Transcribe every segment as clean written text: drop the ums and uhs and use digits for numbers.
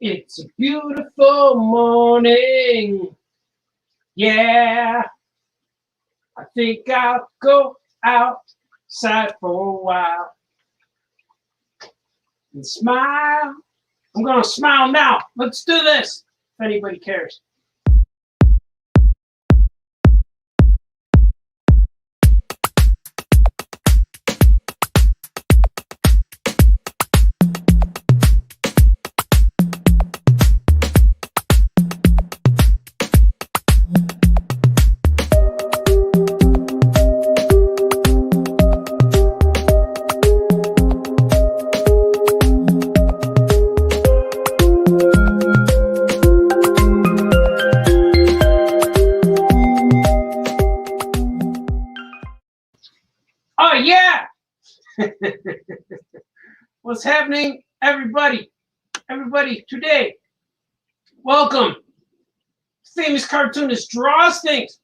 It's a beautiful morning. Yeah, I think I'll go outside for a while and smile. I'm gonna smile now. Let's do this, if anybody cares. Oh yeah! What's happening, everybody? Everybody, today, welcome. Famous cartoonist draws things.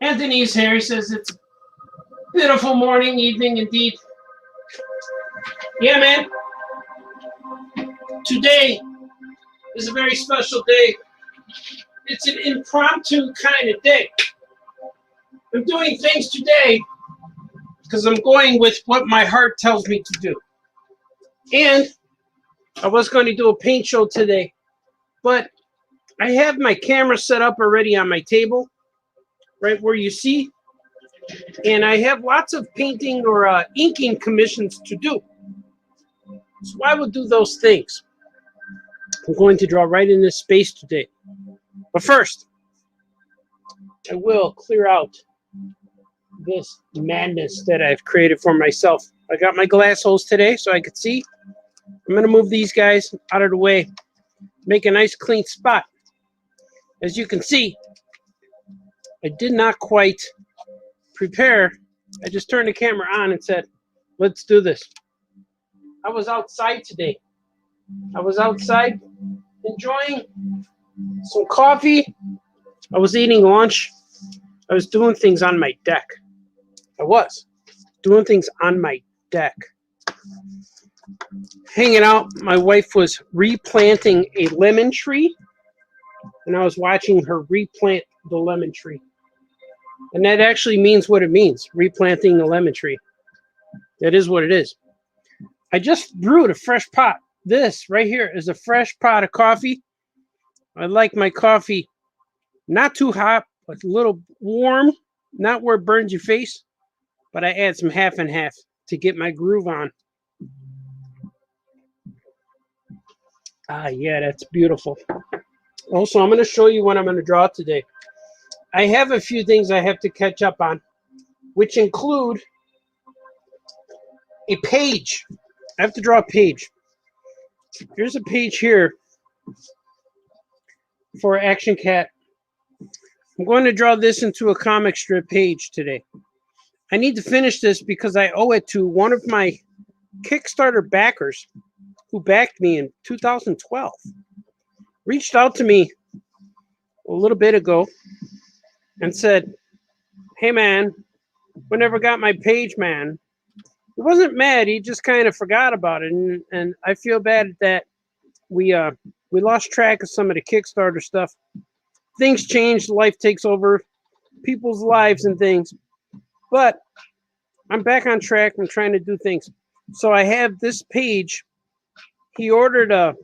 Anthony's here. He says it's a beautiful morning, evening, indeed. Yeah, man. Today is a very special day. It's an impromptu kind of day. I'm doing things today because I'm going with what my heart tells me to do. And I was going to do a paint show today, but I have my camera set up already on my table, right where you see, and I have lots of painting or inking commissions to do. So I will do those things. I'm going to draw right in this space today. But first, I will clear out this madness that I've created for myself. I got my glass holes today so I could see. I'm going to move these guys out of the way, make a nice clean spot. As you can see, I did not quite prepare. I just turned the camera on and said, let's do this. I was outside today. I was outside enjoying some coffee. I was eating lunch. I was doing things on my deck. I was doing things on my deck. Hanging out. My wife was replanting a lemon tree, and I was watching her replant the lemon tree. And that actually means what it means, replanting the lemon tree. That is what it is. I just brewed a fresh pot. This right here is a fresh pot of coffee. I like my coffee not too hot, but a little warm, not where it burns your face, but I add some half and half to get my groove on. Ah, yeah, that's beautiful. Also, I'm going to show you what I'm going to draw today. I have a few things I have to catch up on, which include a page. I have to draw a page. Here's a page here for Action Cat. I'm going to draw this into a comic strip page today. I need to finish this because I owe it to one of my Kickstarter backers who backed me in 2012. Reached out to me a little bit ago and said, hey man, we never got my page, man. He wasn't mad, he just kind of forgot about it, and I feel bad that we lost track of some of the Kickstarter stuff. Things change, life takes over people's lives and things, but I'm back on track. I'm trying to do things. So I have this page. He ordered an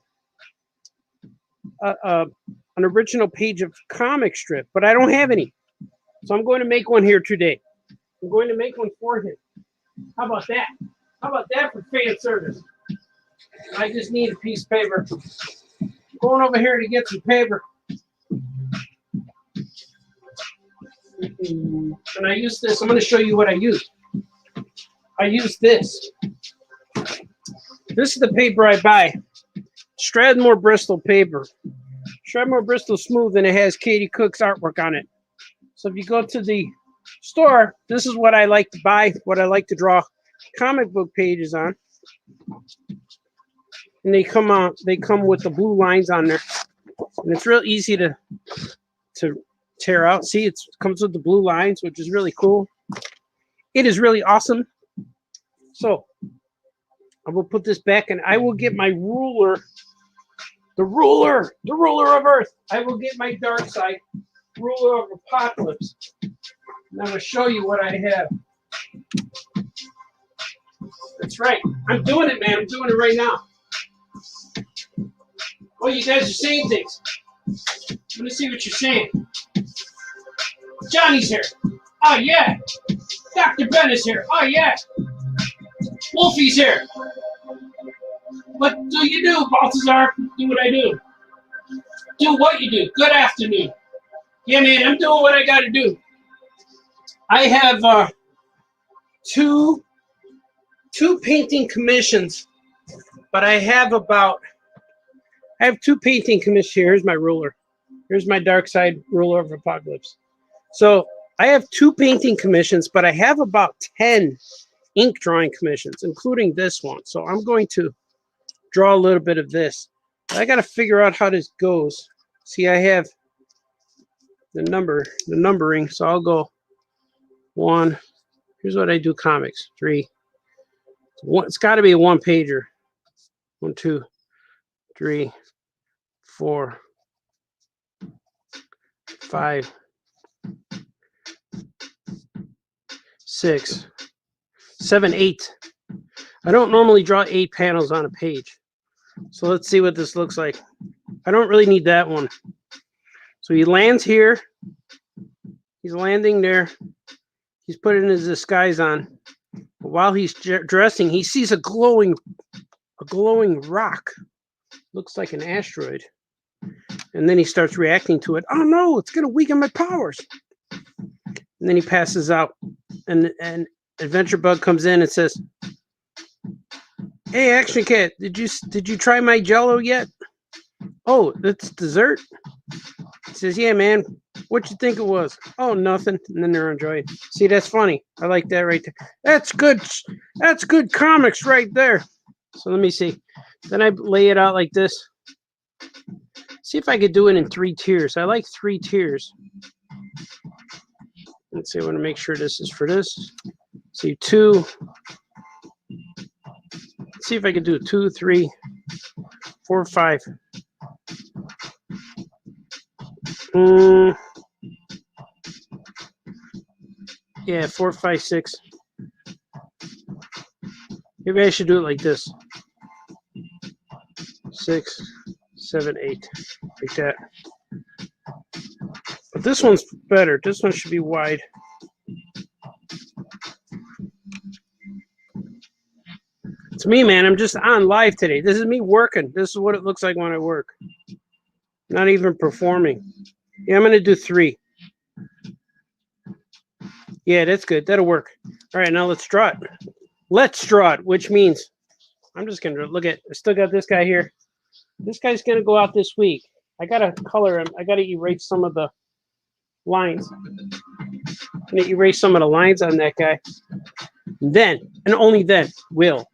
original page of comic strip, but I don't have any. So I'm going to make one here today. I'm going to make one for him. How about that? How about that for fan service? I just need a piece of paper. Going over here to get some paper. And I use this. I'm going to show you what I use. I use this. This is the paper I buy. Strathmore Bristol paper. Strathmore Bristol Smooth, and it has Katie Cook's artwork on it. So if you go to the store, this is what I like to buy, what I like to draw comic book pages on. And they come with the blue lines on there. And it's real easy to tear out. See, it comes with the blue lines, which is really cool. It is really awesome. So I will put this back, and I will get my ruler, the ruler of Earth. I will get my dark side, ruler of apocalypse. And I'm going to show you what I have. That's right. I'm doing it, man. I'm doing it right now. Oh, you guys are saying things. Let me see what you're saying. Johnny's here. Oh, yeah. Dr. Ben is here. Oh, yeah. Wolfie's here. What do you do, Balthazar? Do what I do. Do what you do. Good afternoon. Yeah, man, I'm doing what I got to do. I have two painting commissions, but I have two painting commissions here. Here's my ruler. Here's my dark side ruler of apocalypse. So I have 2 painting commissions, but I have about 10 ink drawing commissions, including this one. So I'm going to draw a little bit of this. I got to figure out how this goes. See, I have the numbering. So I'll go 1. Here's what I do comics. 3. It's got to be a 1-pager. 1, 2, 3, 4, 5, 6, 7, 8. I don't normally draw 8 panels on a page. So let's see what this looks like. I don't really need that one. So he lands here. He's landing there. He's putting his disguise on. But while he's dressing, he sees a glowing rock. Looks like an asteroid. And then he starts reacting to it. Oh no, it's going to weaken my powers. And then he passes out. And Adventure Bug comes in and says, "Hey, Action Cat, did you try my Jello yet? Oh, that's dessert." He says, "Yeah, man. What you think it was?" "Oh, nothing." And then they're enjoying. See, that's funny. I like that right there. That's good. That's good comics right there. So let me see. Then I lay it out like this. See if I could do it in 3 tiers. I like 3 tiers. Let's see. I want to make sure this is for this. See, 2. Let's see if I can do 2, 3, 4, 5. Yeah, 4, 5, 6. Maybe I should do it like this. 6, 7, 8. Like that. But this one's better. This one should be wide. It's me, man. I'm just on live today. This is me working. This is what it looks like when I work. Not even performing. Yeah, I'm going to do 3. Yeah, that's good. That'll work. All right, now let's draw it. Let's draw it, which means I'm just going to look at, I still got this guy here. This guy's going to go out this week. I got to color him. I got to erase some of the lines. I'm going to erase some of the lines on that guy. Then, and only then, will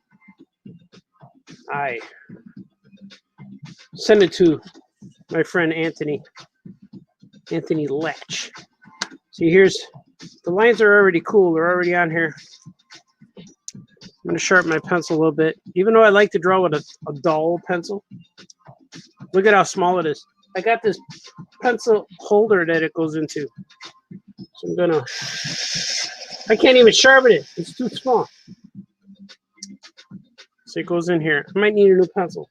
I send it to my friend Anthony Letch. See, here's, the lines are already cool. They're already on here. I'm going to sharpen my pencil a little bit. Even though I like to draw with a dull pencil. Look at how small it is. I got this pencil holder that it goes into. So I'm going to, I can't even sharpen it. It's too small. So it goes in here. I might need a new pencil.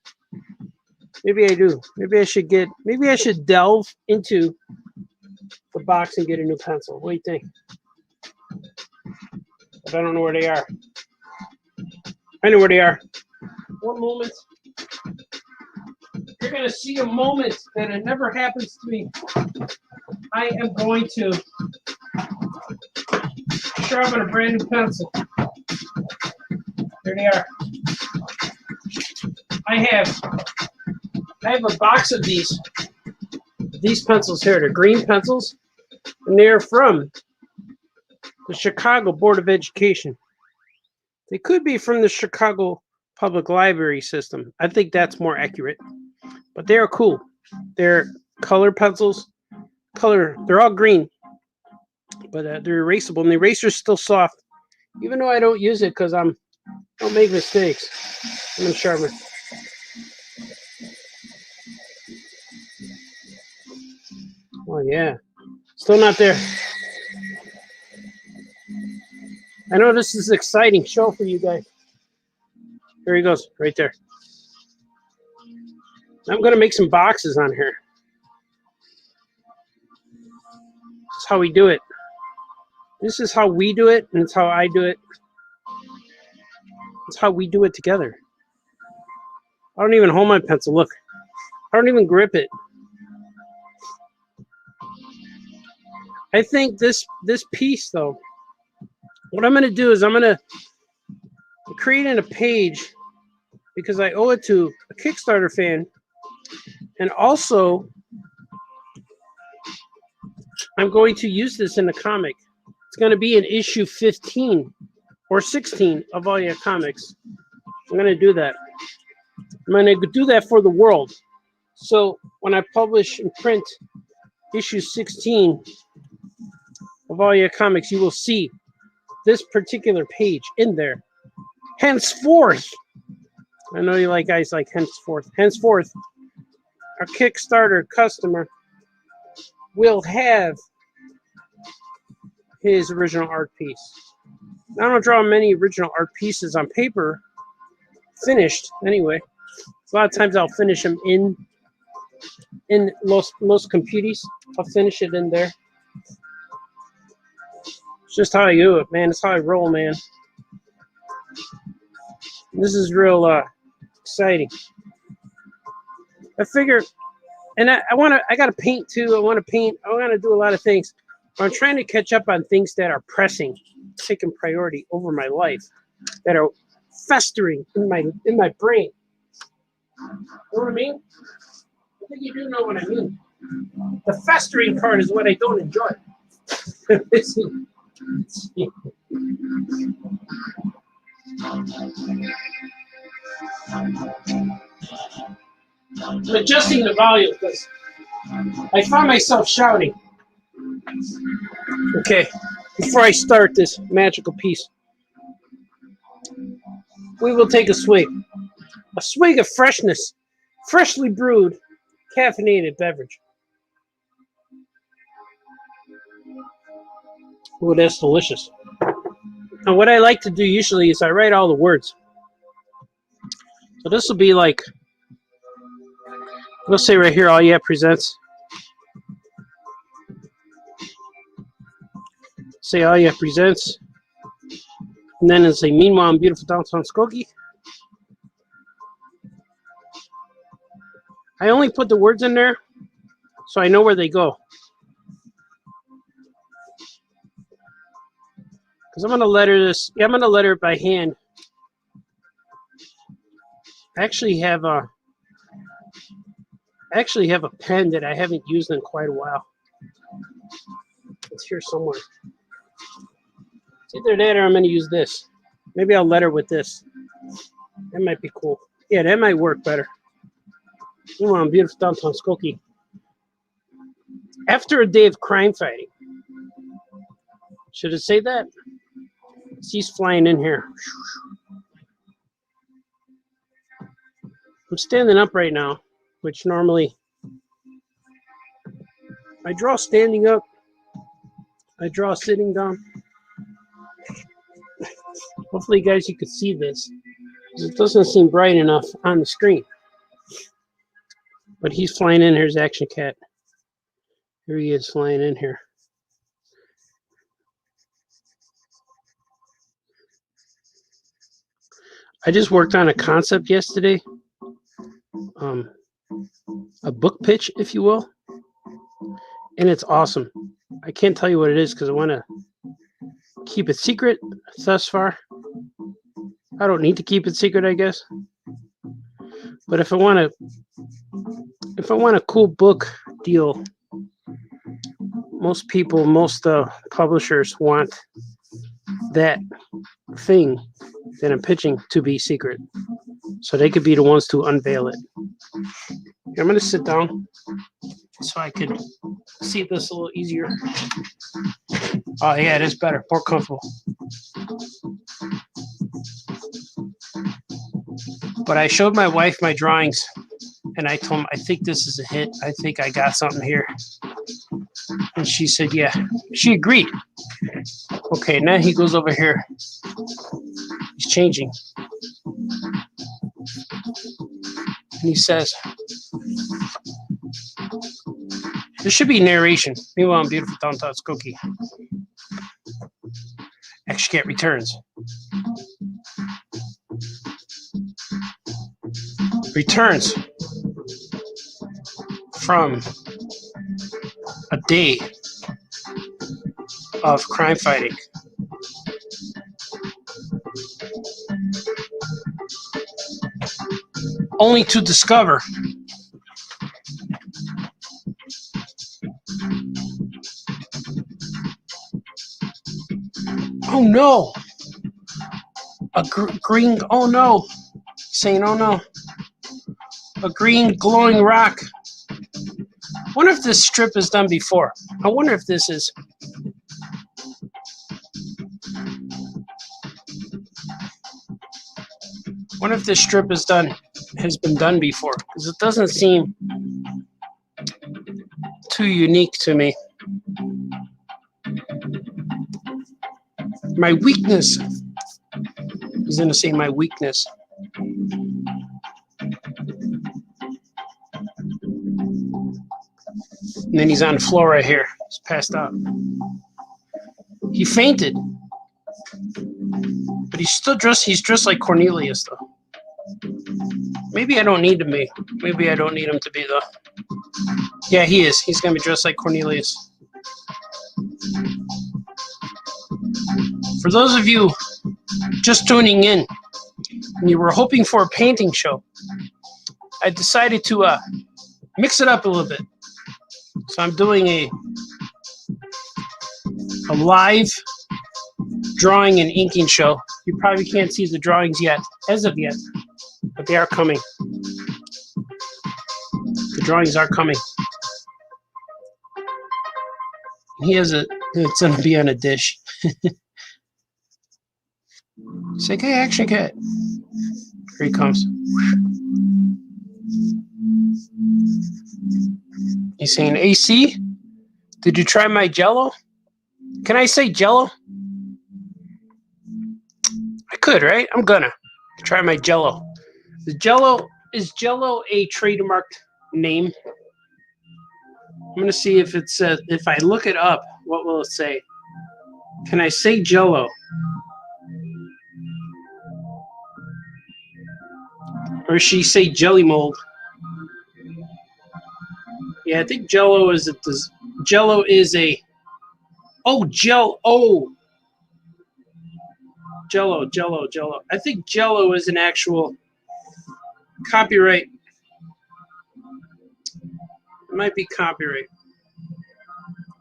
Maybe I do. Maybe I should delve into the box and get a new pencil. What do you think? But I don't know where they are. I know where they are. One moment. You're going to see a moment that it never happens to me. I am going to sharpen a brand new pencil. There they are. I have a box of these pencils here. They're green pencils, and they're from the Chicago Board of Education. They could be from the Chicago Public Library system. I think that's more accurate. But they are cool. They're color pencils. They're all green, but they're erasable, and the eraser's still soft. Even though I don't use it because I'm Don't make mistakes. I'm gonna sharpen. Oh yeah, still not there. I know this is an exciting show for you guys. There he goes, right there. I'm gonna make some boxes on here. That's how we do it. This is how we do it, and it's how I do it. It's how we do it together. I don't even hold my pencil. Look, I don't even grip it. I think this piece, though, what I'm going to do is I'm going to create in a page because I owe it to a Kickstarter fan, and also I'm going to use this in the comic. It's going to be in issue 15 or 16 of All Yeah Comics. I'm going to do that. I'm going to do that for the world. So when I publish and print issue 16 of All Yeah Comics, you will see this particular page in there. Henceforth, I know you like guys like henceforth. Henceforth, our Kickstarter customer will have his original art piece. I don't draw many original art pieces on paper, finished anyway. A lot of times I'll finish them in Los Computis. I'll finish it in there. It's just how I do it, man. It's how I roll, man. This is real exciting. I figure, and I gotta paint too. I want to paint. I want to do a lot of things. But I'm trying to catch up on things that are pressing, taking priority over my life, that are festering in my brain. You know what I mean? I think you do know what I mean. The festering part is what I don't enjoy. I'm adjusting the volume because I found myself shouting. Okay, before I start this magical piece, we will take a swig. A swig of freshness, freshly brewed, caffeinated beverage. Oh, that's delicious. And what I like to do usually is I write all the words. So this will be like, let's say right here, All Yeah Presents. Say All Yeah Presents. And then it's a Meanwhile in Beautiful Downtown Skokie. I only put the words in there so I know where they go. Because I'm going to letter this. Yeah, I'm going to letter it by hand. I actually have a pen that I haven't used in quite a while. It's here somewhere. It's either that or I'm going to use this. Maybe I'll letter with this. That might be cool. Yeah, that might work better. Meanwhile, in Beautiful Downtown Skokie. After a day of crime fighting. Should it say that? He's flying in here. I'm standing up right now, which normally I draw standing up. I draw sitting down. Hopefully, guys, you could see this. It doesn't seem bright enough on the screen. But he's flying in. Here's Action Cat. Here he is flying in here. I just worked on a concept yesterday. A book pitch, if you will. And it's awesome. I can't tell you what it is because I want to keep it secret thus far. I don't need to keep it secret, I guess. But if I want a cool book deal, most publishers want that thing that I'm pitching to be secret. So they could be the ones to unveil it. I'm going to sit down so I could see this a little easier. Oh, yeah, it is better. More comfortable. But I showed my wife my drawings, and I told him, I think this is a hit. I think I got something here. And she said, yeah. She agreed. Okay, now he goes over here. He's changing. And he says, there should be narration. Meanwhile, in beautiful downtown Skokie. Extra cat returns. Returns from a day of crime fighting. Only to discover oh no, a green, oh no, saying oh no, a green glowing rock. I wonder if this strip is done before. I wonder if this is. I wonder if this strip is done, has been done before, because it doesn't seem too unique to me. My weakness. He's going to say my weakness. And then he's on the floor right here. He's passed out. He fainted. But he's still dressed. He's dressed like Cornelius, though. Maybe I don't need him to be. Maybe I don't need him to be, though. Yeah, he is. He's going to be dressed like Cornelius. For those of you just tuning in, and you were hoping for a painting show, I decided to mix it up a little bit. So I'm doing a live drawing and inking show. You probably can't see the drawings yet, as of yet, but they are coming. The drawings are coming. He has it's going to be on a dish. It's like, hey, action cat. Here he comes. He's saying, AC, did you try my Jello? Can I say Jello? I could, right? I'm gonna try my Jello. The Jello, is Jello a trademarked name? I'm gonna see if it says, if I look it up, what will it say? Can I say Jello? Or she say jelly mold? Yeah, I think Jello is Jello is a. Oh, Jello. Jello. I think Jello is an actual copyright. It might be copyright.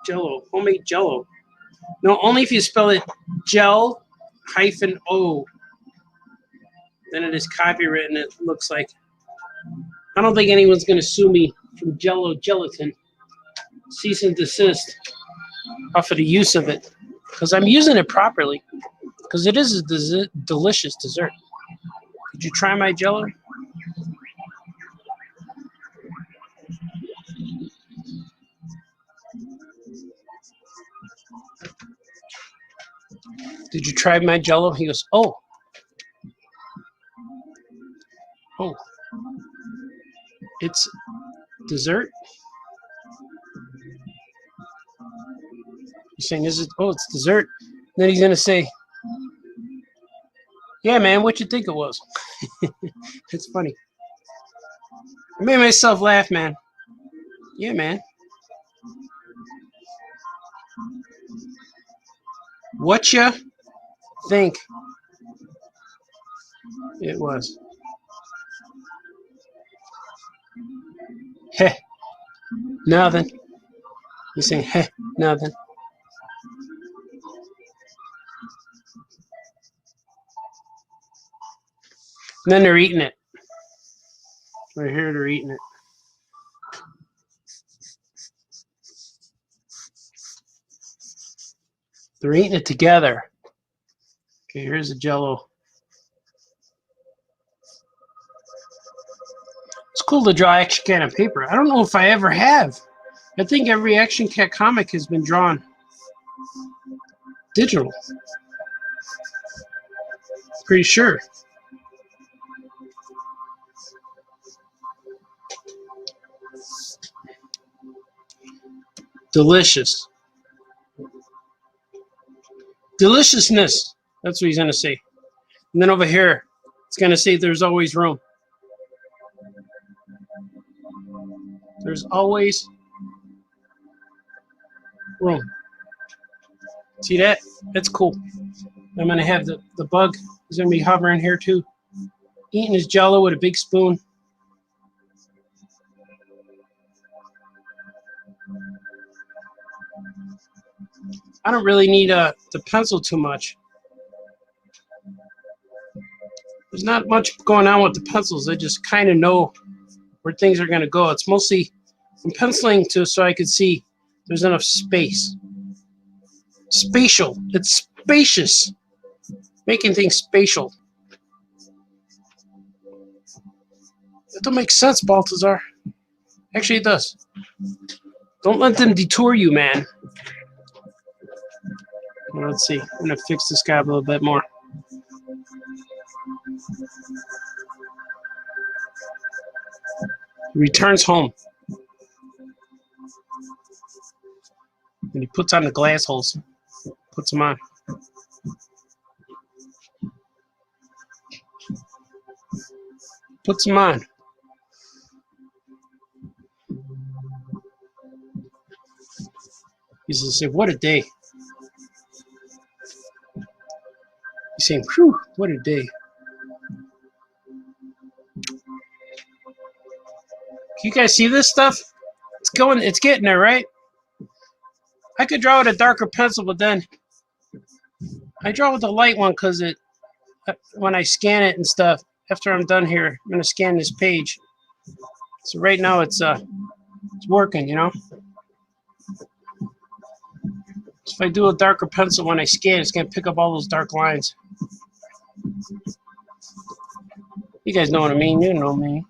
Jello, homemade Jello. No, only if you spell it gel-o. Then it is copyright, and it looks like. I don't think anyone's going to sue me from Jello Gelatin. Cease and desist off of the use of it, because I'm using it properly, because it is a delicious dessert. Did you try my Jello? Did you try my Jello? He goes, oh. It's dessert? He's saying, is it? Oh, it's dessert. Then he's going to say, yeah, man, what you think it was? It's funny. I made myself laugh, man. Yeah, man. What you think it was? Heh, nothing. He's saying, heh, nothing. And then they're eating it. Right here, they're eating it. They're eating it together. Okay, here's the Jello. cool to draw Action Cat on paper. I don't know if I ever have. I think every Action Cat comic has been drawn digital. Pretty sure. Delicious. Deliciousness. That's what he's going to say. And then over here, it's going to say there's always room. There's always room. See that? That's cool. I'm going to have the bug. He's going to be hovering here too. Eating his Jell-O with a big spoon. I don't really need the pencil too much. There's not much going on with the pencils. I just kind of know where things are going to go. It's mostly I'm penciling so I can see there's enough space. Spatial. It's spacious. Making things spatial. That don't make sense, Baltazar. Actually, it does. Don't let them detour you, man. Well, let's see. I'm going to fix this guy a little bit more. He returns home. And he puts on the glass holes. Puts them on. Puts them on. He's going to say, what a day. He's saying, whew, what a day. Can you guys see this stuff? It's getting there, right? I could draw with a darker pencil, but then I draw with the light one because when I scan it and stuff, after I'm done here, I'm going to scan this page. So right now it's working, you know? So if I do a darker pencil when I scan, it's going to pick up all those dark lines. You guys know what I mean. You know me.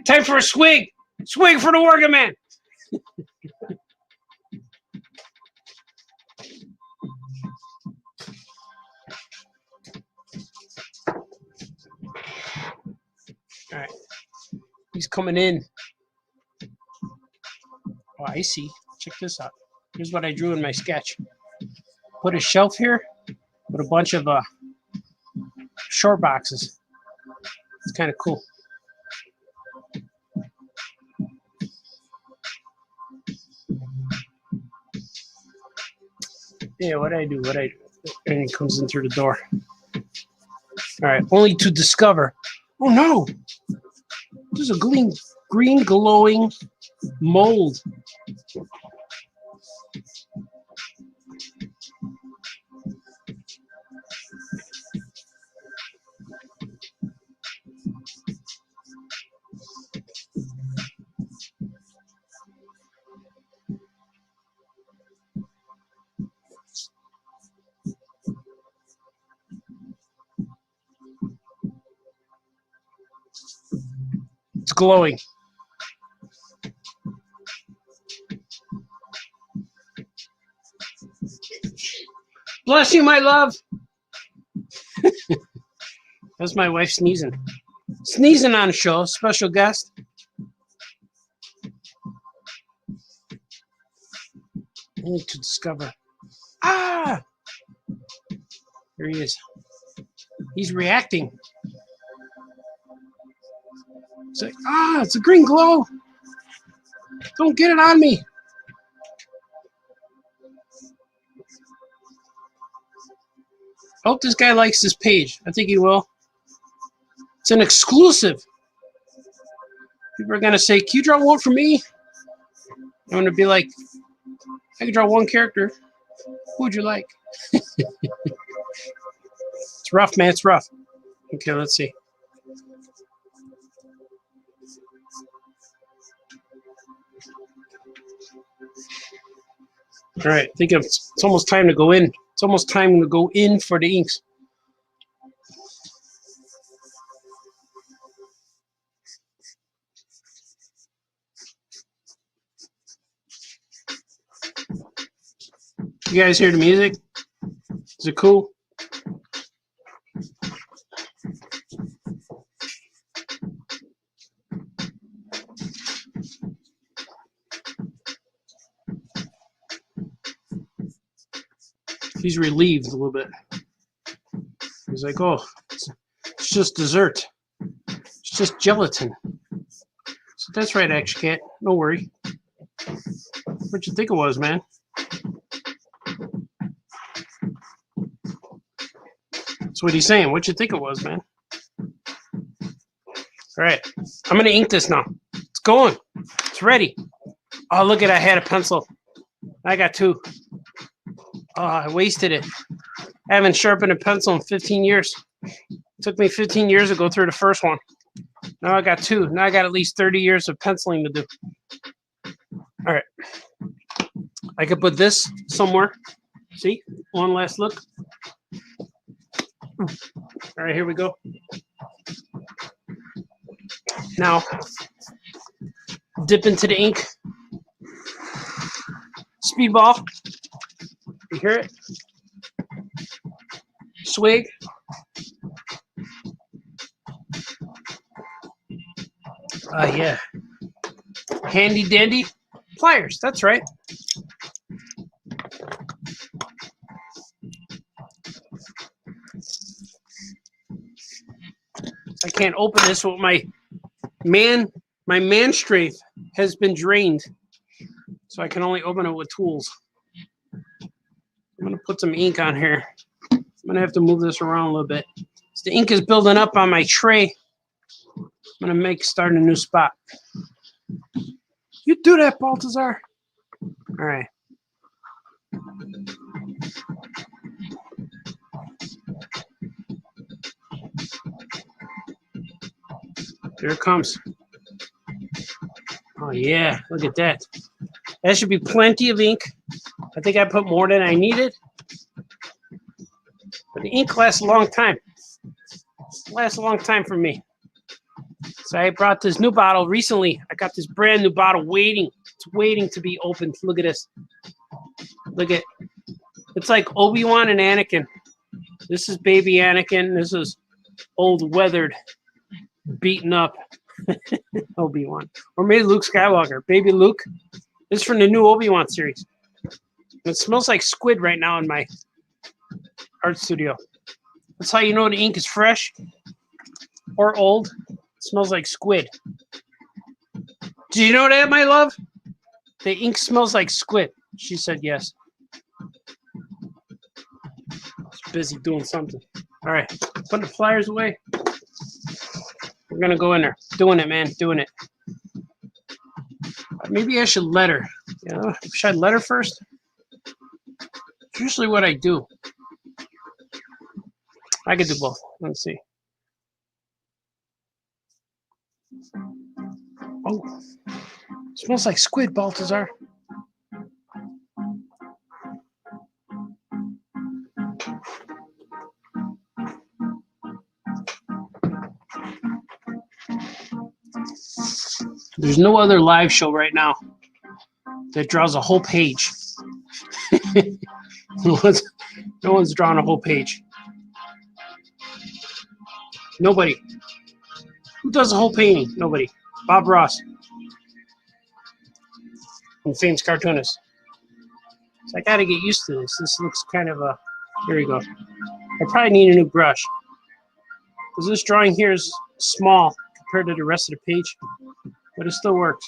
Time for a swig. Swig for the working man. All right. He's coming in. Oh, I see. Check this out. Here's what I drew in my sketch. Put a shelf here with a bunch of short boxes. It's kind of cool. Yeah, what I do. And he comes in through the door. All right, only to discover. Oh no! There's a green glowing mold. It's glowing. Bless you, my love. That's my wife sneezing. Sneezing on the show. Special guest. Only to discover. Ah! Here he is. He's reacting. It's like, it's a green glow. Don't get it on me. I hope this guy likes this page. I think he will. It's an exclusive. People are going to say, can you draw one for me? I'm going to be like, I can draw one character. Who would you like? It's rough, man. It's rough. Okay, let's see. All right, I think it's almost time to go in. It's almost time to go in for the inks. You guys hear the music? Is it cool? He's relieved a little bit. He's like, oh, it's just dessert. It's just gelatin. So that's right, Action Cat. No worry. What'd you think it was, man? That's what he's saying. What'd you think it was, man? All right. I'm going to ink this now. It's going. It's ready. Oh, look at I had a pencil. I got 2. Oh, I wasted it. I haven't sharpened a pencil in 15 years. It took me 15 years to go through the first one. Now I got 2. Now I got at least 30 years of penciling to do. All right. I could put this somewhere. See? One last look. All right, here we go. Now, dip into the ink. Speedball. You hear it? Swig. Yeah. Handy dandy pliers. That's right. I can't open this with my man strength has been drained. So I can only open it with tools. I'm going to put some ink on here. I'm going to have to move this around a little bit. So the ink is building up on my tray. I'm going to start a new spot. You do that, Baltazar. All right. Here it comes. Oh, yeah. Look at that. That should be plenty of ink. I think I put more than I needed. But the ink lasts a long time. It lasts a long time for me. So I brought this new bottle recently. I got this brand new bottle waiting. It's waiting to be opened. Look at this. Look at it. It's like Obi-Wan and Anakin. This is baby Anakin. This is old, weathered, beaten up Obi-Wan. Or maybe Luke Skywalker. Baby Luke. This is from the new Obi-Wan series. It smells like squid right now in my art studio. That's how you know the ink is fresh or old. It smells like squid. Do you know that, my love? The ink smells like squid. She said yes. She's busy doing something. All right, put the flyers away. We're going to go in there. Doing it, man. Doing it. Maybe I should letter. You know, should I letter first? It's usually what I do. I could do both. Let's see. Oh, smells like squid, Baltazar. There's no other live show right now that draws a whole page. No one's drawn a whole page. Nobody. Who does a whole painting? Nobody. Bob Ross. And famous cartoonist. So I gotta get used to this. This looks kind of a... Here we go. I probably need a new brush. Because this drawing here is small compared to the rest of the page. But it still works.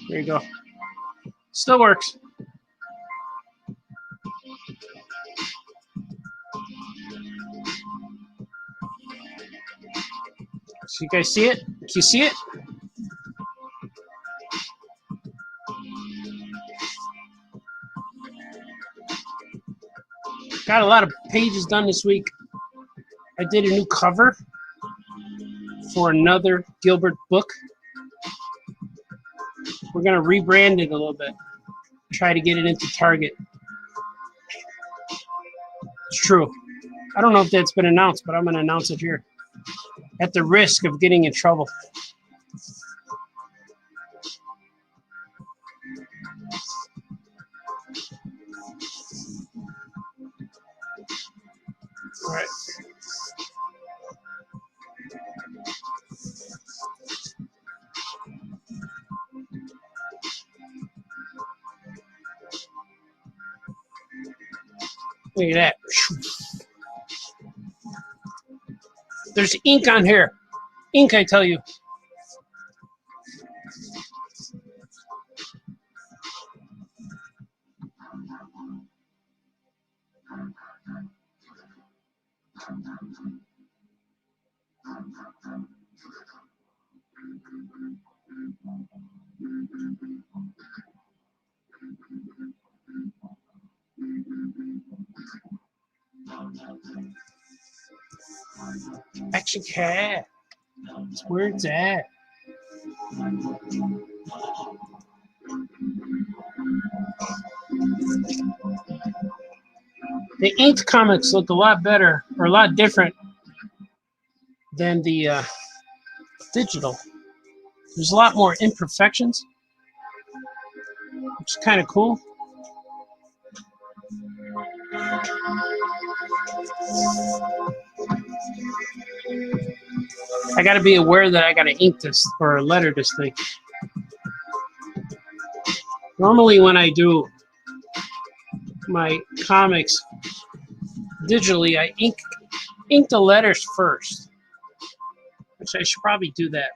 There you go. Still works. So you guys see it? Can you see it? Got a lot of pages done this week. I did a new cover for another Gilbert book. We're going to rebrand it a little bit. Try to get it into Target. It's true. I don't know if that's been announced, but I'm going to announce it here. At the risk of getting in trouble. All right. Look at that. There's ink on here. Ink, I tell you. Action cat. That's where it's at. The inked comics look a lot better, or a lot different than the digital. There's a lot more imperfections, which is kind of cool. I got to be aware that I got to ink this or letter this thing. Normally when I do my comics digitally, I ink the letters first, which I should probably do that.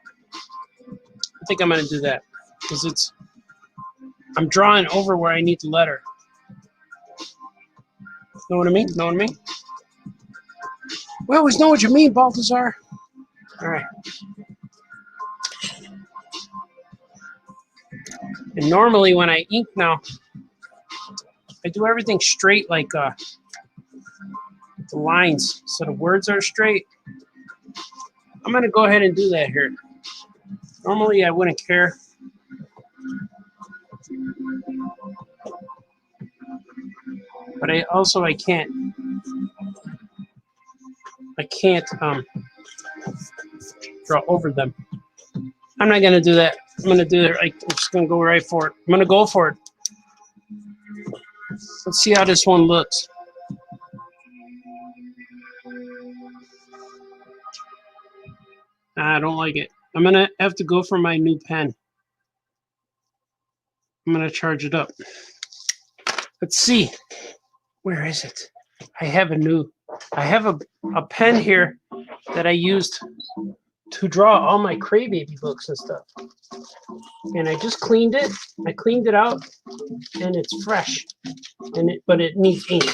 I think I'm going to do that because I'm drawing over where I need the letter. Know what I mean? Know what I mean? We always know what you mean, Balthazar. All right. And normally when I ink now, I do everything straight, like the lines, so the words are straight. I'm going to go ahead and do that here. Normally I wouldn't care. But I can't draw over them. I'm not gonna do that. I'm gonna do it. I'm just gonna go right for it. I'm gonna go for it. Let's see how this one looks. I don't like it. I'm gonna have to go for my new pen. I'm gonna charge it up. Let's see. Where is it? I have a pen here that I used to draw all my Crybaby books and stuff. And I just cleaned it. I cleaned it out and it's fresh. But it needs ink.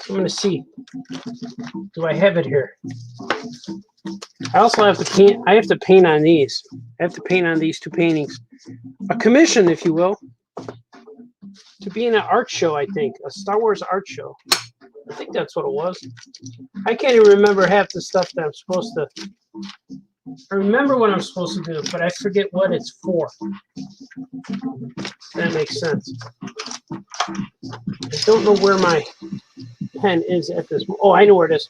So I'm gonna see. Do I have it here? I also have to paint. I have to paint on these. I have to paint on these two paintings. A commission, if you will, to be in an art show. I think a Star Wars art show. I think that's what it was. I can't even remember half the stuff that I'm supposed to. I remember what I'm supposed to do, but I forget what it's for. That makes sense. I don't know where my pen is at this moment. Oh, I know where it is.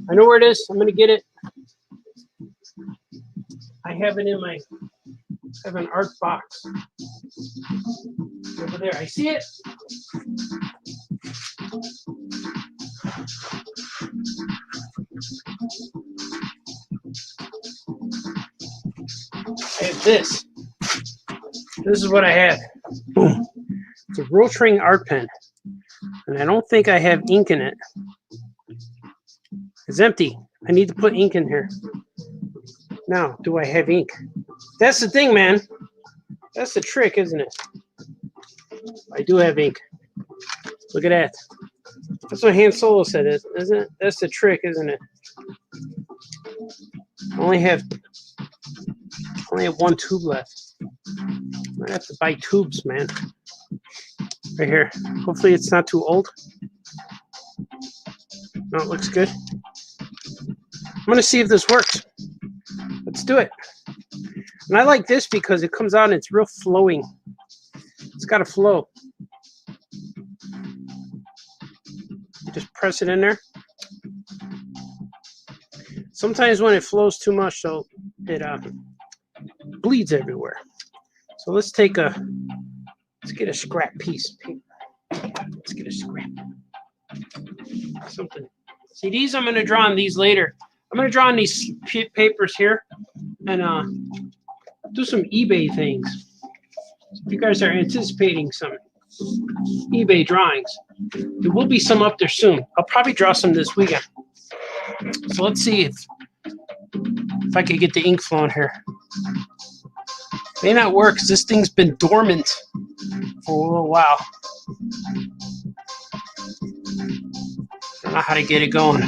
I know where it is. I'm going to get it. I have it in I have an art box. Over there. I see it. I have this. This is what I have. Boom. It's a Rotring art pen. And I don't think I have ink in it. It's empty. I need to put ink in here. Now, do I have ink? That's the thing, man. That's the trick, isn't it? I do have ink. Look at that. That's what Han Solo said, isn't it? That's the trick, isn't it? I only have one tube left. I might have to buy tubes, man. Right here. Hopefully it's not too old. No, it looks good. I'm going to see if this works. Let's do it. And I like this because it comes out and it's real flowing. It's got a flow. You just press it in there. Sometimes when it flows too much, so it bleeds everywhere. So let's get a scrap piece. Let's get a scrap. Something See, these I'm going to draw on these later. I'm going to draw on these papers here and do some eBay things. If you guys are anticipating some eBay drawings, there will be some up there soon. I'll probably draw some this weekend. So let's see if I could get the ink flowing here. May not work because this thing's been dormant for a little while. I don't know how to get it going.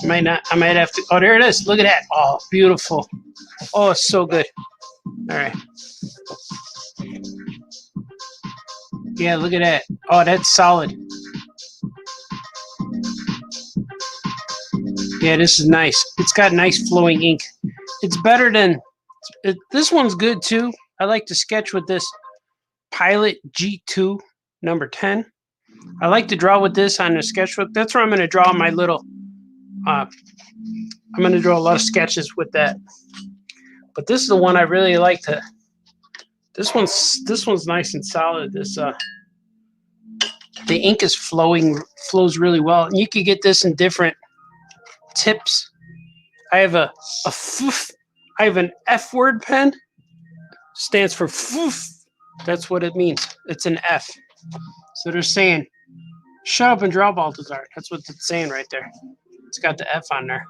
I might have to. Oh, there it is. Look at that. Oh, beautiful. Oh, it's so good. All right. Yeah, look at that. Oh, that's solid. Yeah, this is nice. It's got nice flowing ink. It's better than this one's good too. I like to sketch with this Pilot G2 number 10. I like to draw with this on the sketchbook. That's where I'm going to draw my little. I'm going to draw a lot of sketches with that. But this is the one I really like to. This one's nice and solid. This the ink is flows really well, and you can get this in different tips. I have I have an F word pen. Stands for foof. That's what it means. It's an F. So they're saying, "Shut up and draw, Baltazar." That's what it's saying right there. It's got the F on there.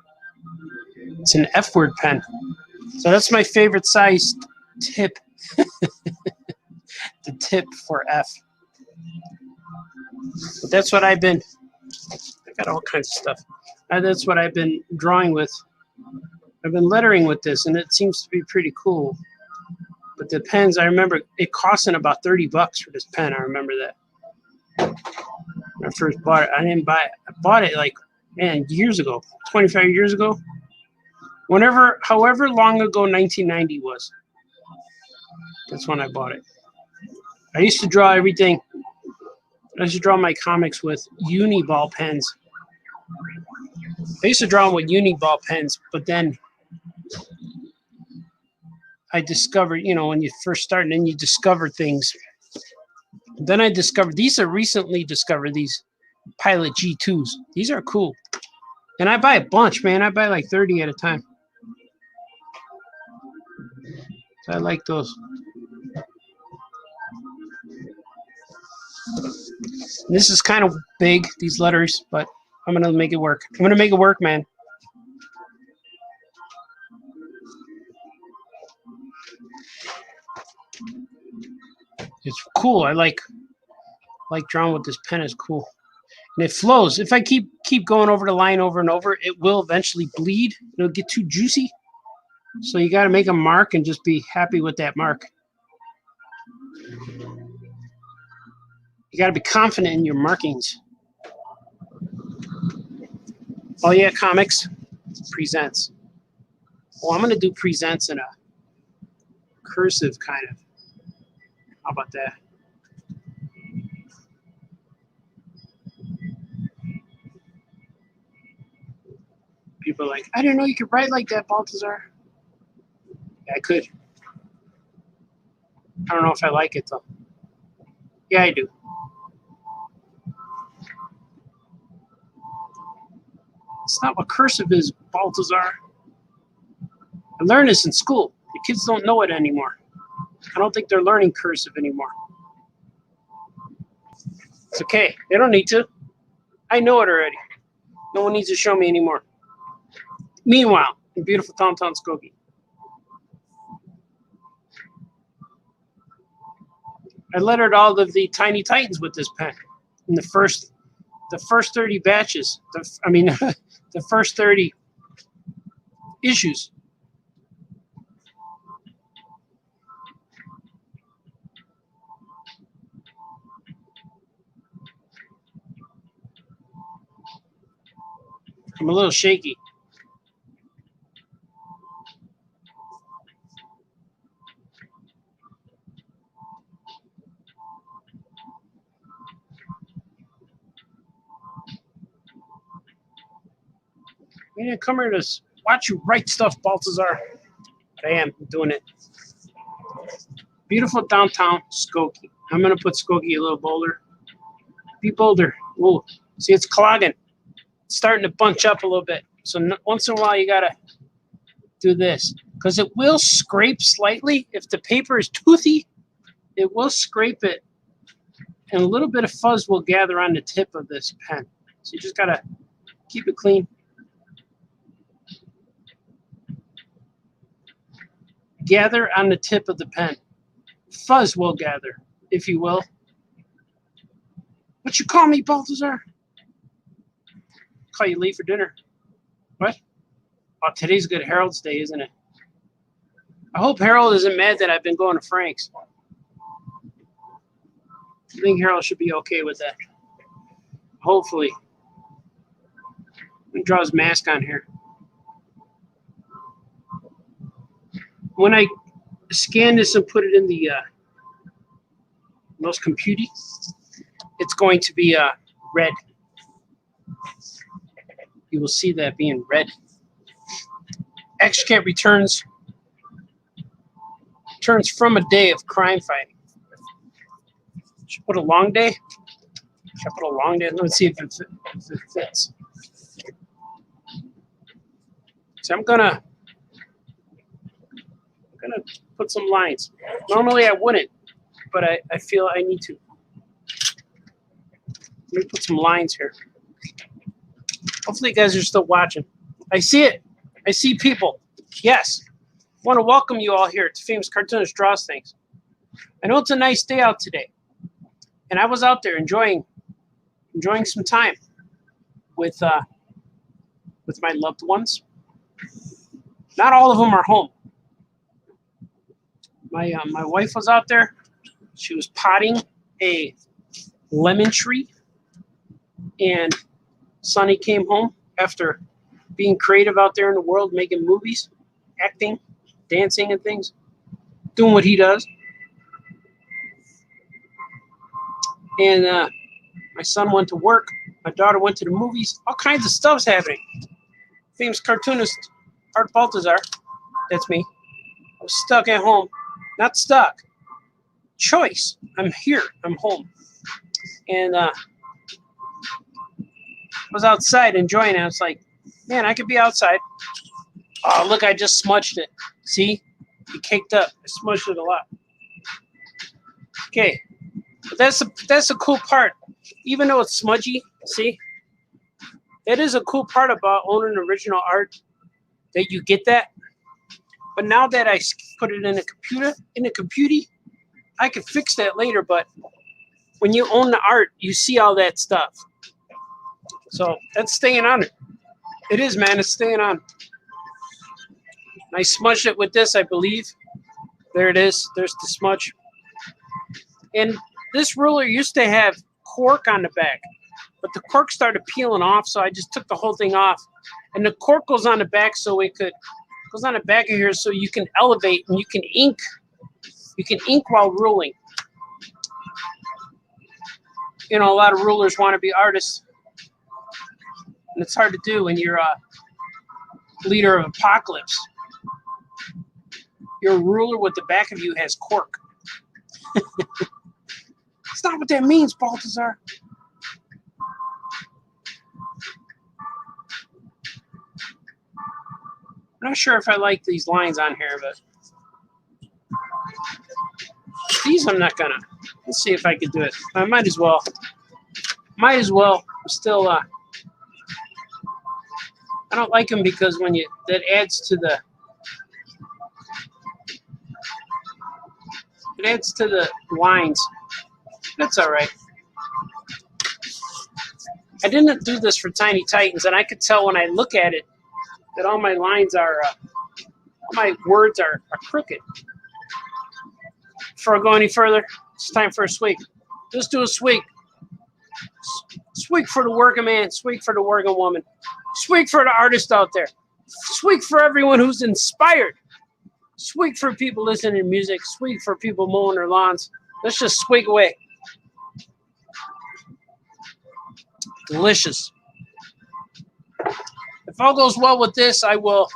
It's an F word pen. So that's my favorite size tip. The tip for F. But that's what I've been. I got all kinds of stuff. That's what I've been drawing with. I've been lettering with this, and it seems to be pretty cool. But the pens, I remember it costing about $30 for this pen. I remember that. When I first bought it, I didn't buy it. I bought it like, man, years ago, 25 years ago. However long ago 1990 was. That's when I bought it. I used to draw everything. I used to draw my comics with Uniball pens. I used to draw them with Uniball pens, but then I discovered, when you first start and then you discover things. Then I discovered, these are recently discovered, these Pilot G2s. These are cool. And I buy a bunch, man. I buy like 30 at a time. So I like those. This is kind of big, these letters, but I'm going to make it work. I'm going to make it work, man. It's cool. I like drawing with this pen. Is cool. And it flows. If I keep going over the line over and over, it will eventually bleed. It'll get too juicy. So you got to make a mark and just be happy with that mark. You got to be confident in your markings. Oh yeah, Comics presents. Well, I'm going to do presents in a cursive kind of. How about that? People are like, I didn't know you could write like that, Baltazar. Yeah, I could. I don't know if I like it, though. Yeah, I do. It's not what cursive is, Baltazar. I learned this in school. The kids don't know it anymore. I don't think they're learning cursive anymore. It's okay. They don't need to. I know it already. No one needs to show me anymore. Meanwhile, in beautiful downtown Skokie. I lettered all of the Tiny Titans with this pen in the first 30 batches. The first 30 issues. I'm a little shaky. I didn't come here to watch you write stuff, Baltazar. But I am doing it. Beautiful downtown Skokie. I'm going to put Skokie a little bolder. Be bolder. Whoa. See, it's clogging. It's starting to bunch up a little bit. So once in a while, you got to do this. Because it will scrape slightly. If the paper is toothy, it will scrape it. And a little bit of fuzz will gather on the tip of this pen. So you just got to keep it clean. Gather on the tip of the pen. Fuzz will gather, if you will. What you call me, Balthazar? Call you late for dinner. What? Oh, today's Good Harold's Day, isn't it? I hope Harold isn't mad that I've been going to Frank's. I think Harold should be okay with that. Hopefully. Let me draw his mask on here. When I scan this and put it in the most computing, it's going to be red. You will see that being red. XCAT returns from a day of crime fighting. Should I put a long day? Should I put a long day? Let's see if it fits. So I'm gonna put some lines. Normally I wouldn't, but I feel I need to. Let me put some lines here. Hopefully you guys are still watching. I see it. I see people. Yes. I want to welcome you all here to Famous Cartoonist Draws Things. I know it's a nice day out today. And I was out there enjoying some time with my loved ones. Not all of them are home. My wife was out there. She was potting a lemon tree. And Sonny came home after being creative out there in the world, making movies, acting, dancing and things, doing what he does. And my son went to work. My daughter went to the movies. All kinds of stuff's happening. Famous cartoonist Art Balthazar, that's me. I was stuck at home. Not stuck. Choice. I'm here. I'm home. And I was outside enjoying it. I was like, man, I could be outside. Oh, look, I just smudged it. See? It caked up. I smudged it a lot. Okay. But that's a cool part. Even though it's smudgy, see? That is a cool part about owning original art, that you get that. But now that I put it in a computer, I can fix that later. But when you own the art, you see all that stuff. So that's staying on it. It is, man. It's staying on. I smudged it with this, I believe. There it is. There's the smudge. And this ruler used to have cork on the back, but the cork started peeling off, so I just took the whole thing off. And the cork goes on the back, so it goes on the back of here, so you can elevate and you can ink. You can ink while ruling. You know, a lot of rulers want to be artists, and it's hard to do when you're a leader of apocalypse. Your ruler with the back of you has cork. That's not what that means, Balthazar. I'm not sure if I like these lines on here, but these I'm not gonna. Let's see if I can do it. I might as well. Might as well. I'm still. I don't like them because when that adds to the. It adds to the lines. That's all right. I didn't do this for Tiny Titans, and I could tell when I look at it that all my lines are, all my words are crooked. Before I go any further, it's time for a swig. Let's do a swig. Swig for the working man. Swig for the working woman. Swig for the artist out there. Swig for everyone who's inspired. Swig for people listening to music. Swig for people mowing their lawns. Let's just swig away. Delicious. If all goes well with this, I will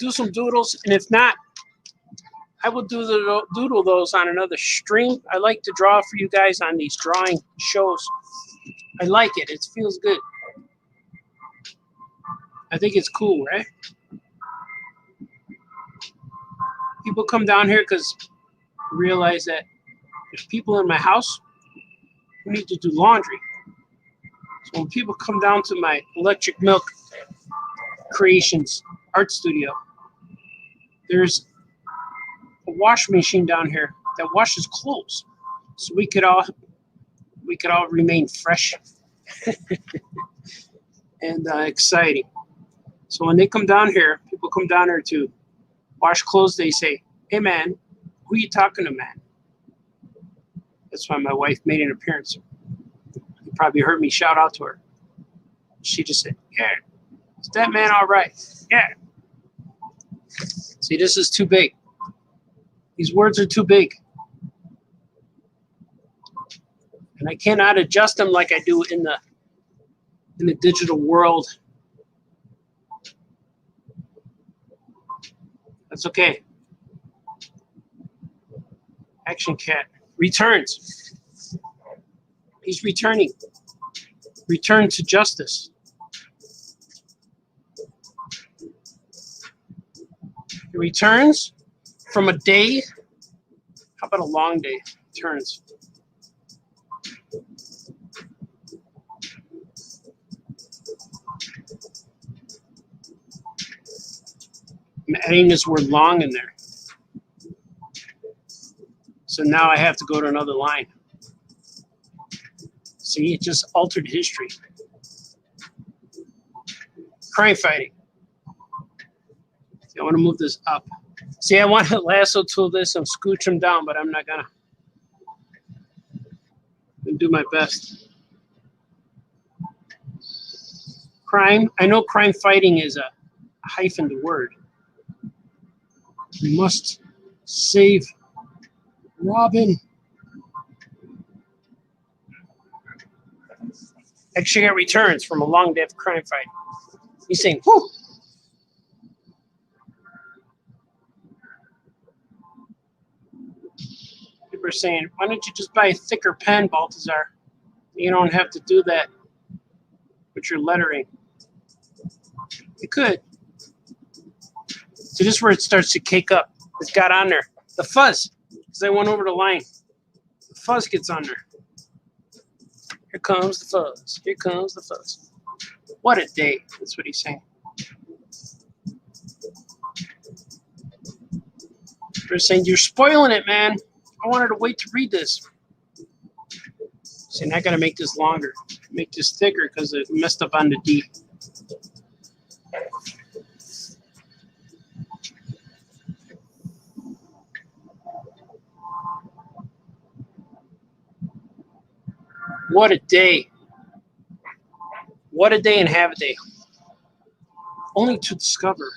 do some doodles, and if not, I will doodle those on another stream. I like to draw for you guys on these drawing shows. I like it. It feels good. I think it's cool, right? People come down here because realize that there's people in my house who need to do laundry. So when people come down to my Electric Milk Creations art studio, there's a washing machine down here that washes clothes, so we could all remain fresh and exciting. So when they come down here, people come down here to wash clothes. They say, "Hey man, who you talking to, man?" That's why my wife made an appearance. You probably heard me shout out to her. She just said, "Yeah, is that man all right?" Yeah. See, this is too big. These words are too big. And I cannot adjust them like I do in the digital world. That's okay. Action Cat returns. He's returning. Return to justice. He returns from a day. How about a long day? Returns. I'm adding this word long in there. So now I have to go to another line. See, it just altered history. Crime fighting. See, I want to move this up. See, I want to lasso tool this and scooch them down, but I'm not gonna. I'm do my best. Crime. I know crime fighting is a hyphened word. We must save Robin. Actually, got returns from a long day of crime fight. He's saying, "Whoo!" People are saying, "Why don't you just buy a thicker pen, Baltazar? You don't have to do that with your lettering." You could. So this is where it starts to cake up. It's got on there. The fuzz, because I went over the line. The fuzz gets on there. Here comes the fuzz. Here comes the fuzz. What a day. That's what he's saying. They're saying, "You're spoiling it, man. I wanted to wait to read this." See, now I got to make this longer. Make this thicker because it messed up on the D. What a day. What a day and have a day. Only to discover.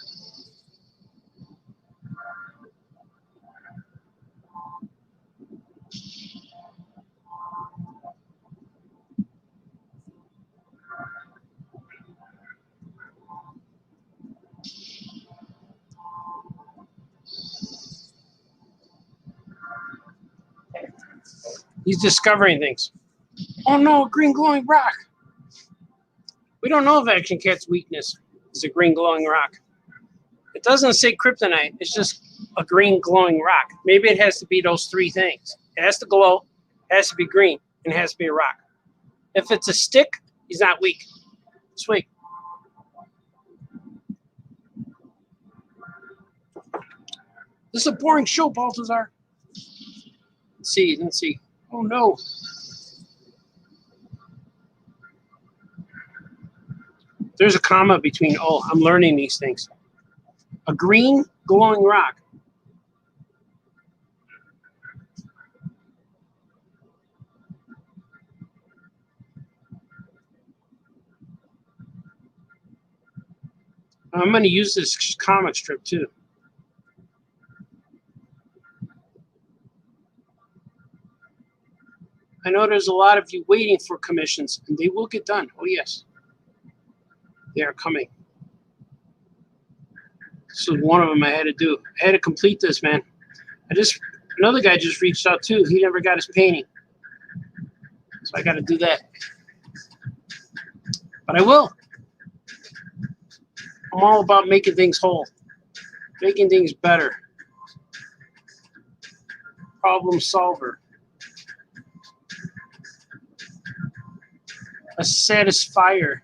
He's discovering things. Oh no, a green glowing rock. We don't know if Action Cat's weakness is a green glowing rock. It doesn't say kryptonite. It's just a green glowing rock. Maybe it has to be those three things. It has to glow, it has to be green, and it has to be a rock. If it's a stick, he's not weak. Sweet. This is a boring show, Baltazar. Let's see. Oh no. There's a comma between, oh, I'm learning these things. A green glowing rock. I'm going to use this comic strip too. I know there's a lot of you waiting for commissions, and they will get done. Oh, yes. They are coming. This was one of them I had to do. I had to complete this, man. Another guy just reached out too. He never got his painting. So I got to do that. But I will. I'm all about making things whole, making things better. Problem solver. A satisfier.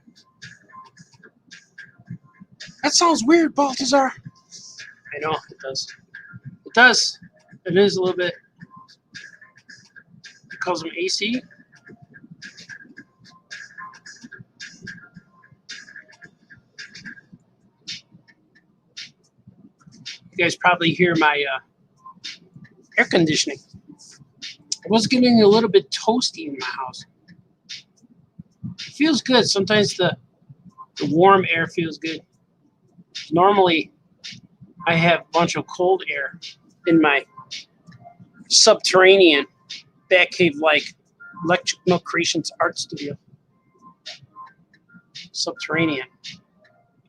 That sounds weird, Baltazar. I know, it does. It does. It is a little bit. It calls them AC. You guys probably hear my air conditioning. It was getting a little bit toasty in my house. It feels good. Sometimes the warm air feels good. Normally, I have a bunch of cold air in my subterranean Batcave-like Electrical Creations art studio. Subterranean.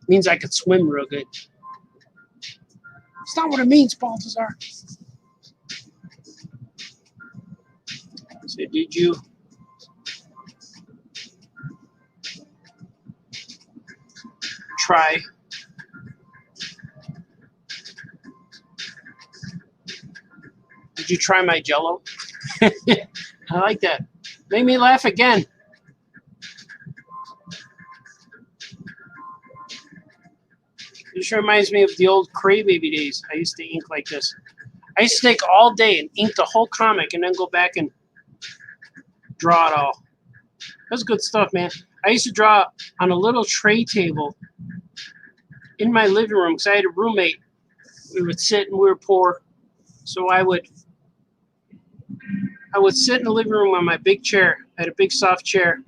Means I could swim real good. It's not what it means, Baltazar. So did you try my Jell-O? I like that. Made me laugh again. This reminds me of the old Crybaby days. I used to ink like this. I used to take all day and ink the whole comic and then go back and draw it all. That's good stuff, man. I used to draw on a little tray table in my living room because I had a roommate. We would sit and we were poor. So I would sit in the living room on my big chair. I had a big soft chair.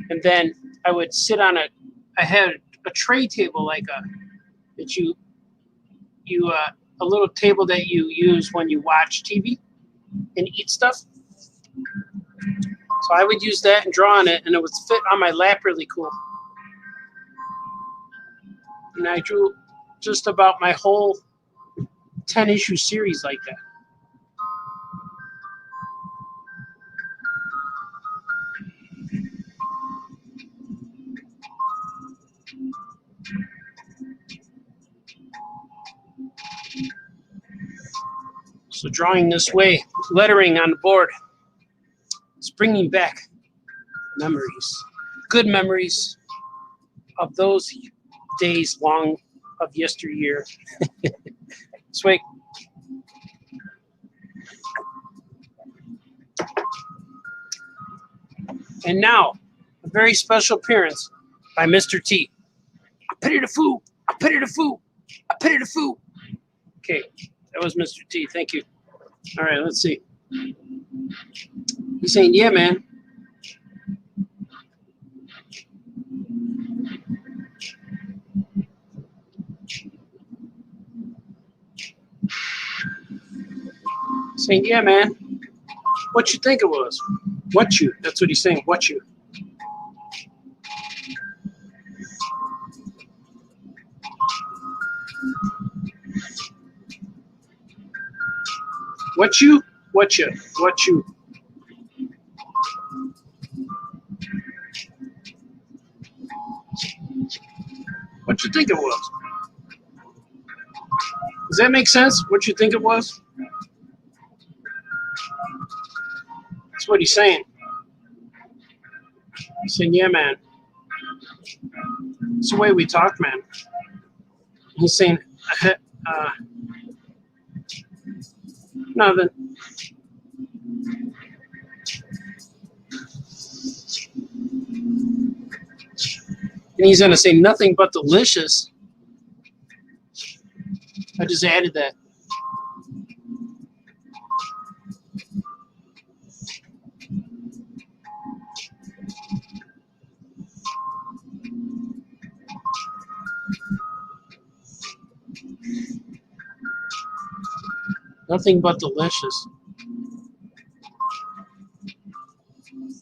And then I would sit on I had a tray table like a little table that you use when you watch TV and eat stuff. So I would use that and draw on it, and it would fit on my lap really cool. And I drew just about my whole 10-issue series like that. So drawing this way, lettering on the board, it's bringing back memories, good memories of those days long of yesteryear. Sweet. And now, a very special appearance by Mr. T. I pity the fool. I pity the fool. I pity the fool. Okay, that was Mr. T. Thank you. All right, let's see. He's saying, yeah, man. Saying, yeah, man. What you think it was? What you? That's what he's saying. What you? What you? What you? What you? What you think it was? Does that make sense? What you think it was? That's what he's saying. He's saying, yeah, man. It's the way we talk, man. He's saying, nothing. And he's going to say nothing but delicious. I just added that. Nothing but delicious.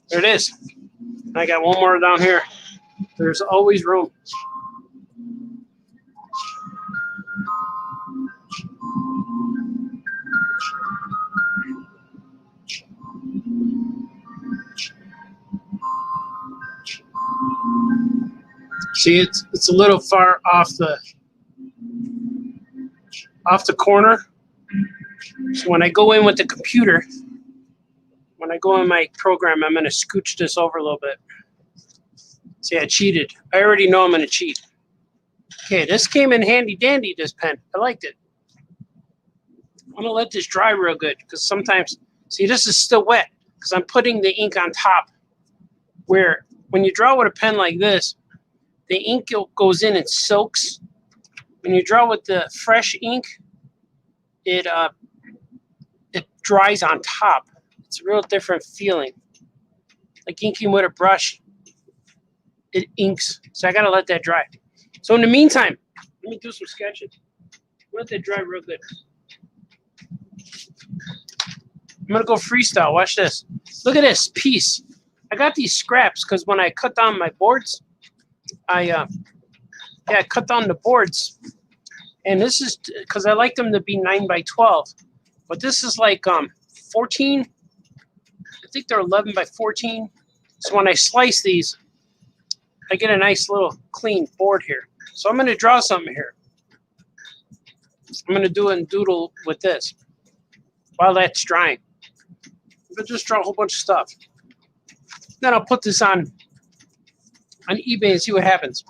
There it is. I got one more down here. There's always room. See, it's a little far off the corner. So when I go in with the computer, when I go in my program, I'm going to scooch this over a little bit. See, I cheated. I already know I'm going to cheat. Okay, this came in handy dandy, this pen. I liked it. I'm going to let this dry real good because sometimes, see, this is still wet because I'm putting the ink on top, where when you draw with a pen like this, the ink goes in and soaks. When you draw with the fresh ink, it dries on top. It's a real different feeling. Like inking with a brush, it inks. So I gotta let that dry. So in the meantime, let me do some sketching. Let that dry real good. I'm gonna go freestyle. Watch this. Look at this piece. I got these scraps because when I cut down my boards, I cut down the boards, and this is because I like them to be 9x12, but this is like 14. I think they're 11 by 14. So when I slice these, I get a nice little clean board here. So I'm going to draw something here. I'm going to do it in Doodle with this while that's drying. I'll just draw a whole bunch of stuff. Then I'll put this on eBay and see what happens.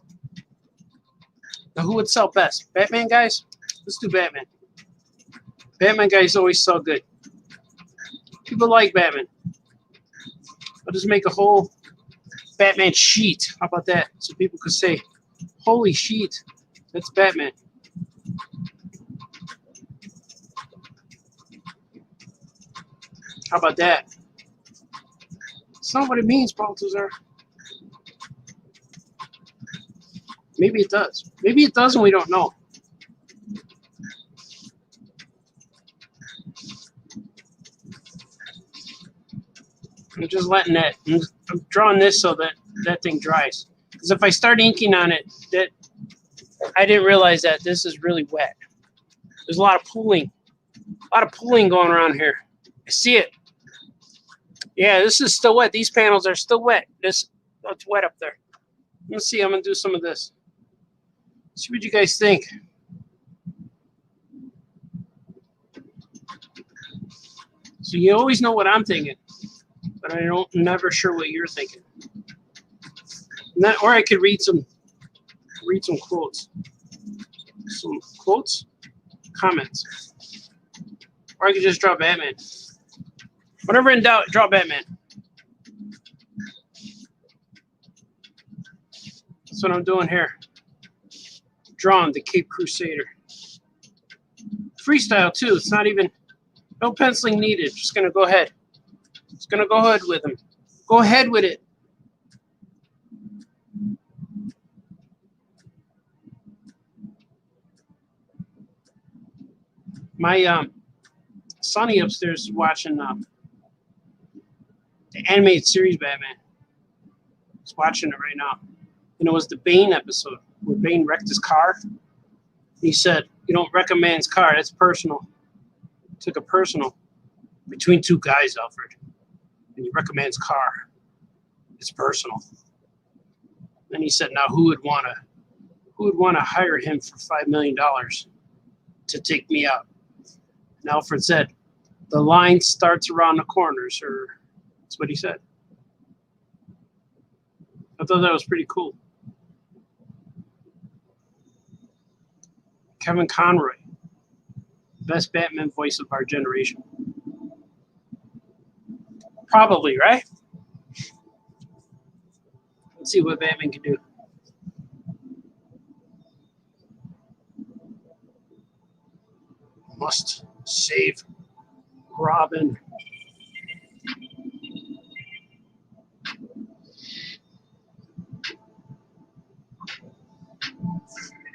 Now, who would sell best? Batman guys? Let's do Batman. Batman guys always sell good. People like Batman. I'll just make a whole Batman sheet. How about that? So people could say, holy sheet, that's Batman. How about that? It's not what it means, Balthazar. Maybe it does. Maybe it does and we don't know. I'm just letting that, I'm drawing this so that that thing dries. Because if I start inking on it, I didn't realize that this is really wet. There's a lot of pooling. A lot of pooling going around here. I see it. Yeah, this is still wet. These panels are still wet. It's wet up there. Let's see. I'm going to do some of this. See what you guys think. So you always know what I'm thinking, but I'm never sure what you're thinking. Or I could read some quotes. Some quotes, comments. Or I could just draw Batman. Whenever in doubt, draw Batman. That's what I'm doing here. Drawing the Cape Crusader. Freestyle too. It's not even, no penciling needed. Just gonna go ahead. Just gonna go ahead with him. Go ahead with it. My Sonny upstairs is watching the animated series Batman. He's watching it right now. And it was the Bane episode where Bane wrecked his car. He said, "You don't wreck a man's car. That's personal." Took it personal between two guys, Alfred. And you wreck a man's car. It's personal. Then he said, "Now who would want to hire him for $5 million to take me out?" And Alfred said, "The line starts around the corner, sir." That's what he said. I thought that was pretty cool. Kevin Conroy, best Batman voice of our generation. Probably, right? Let's see what Batman can do. Must save Robin.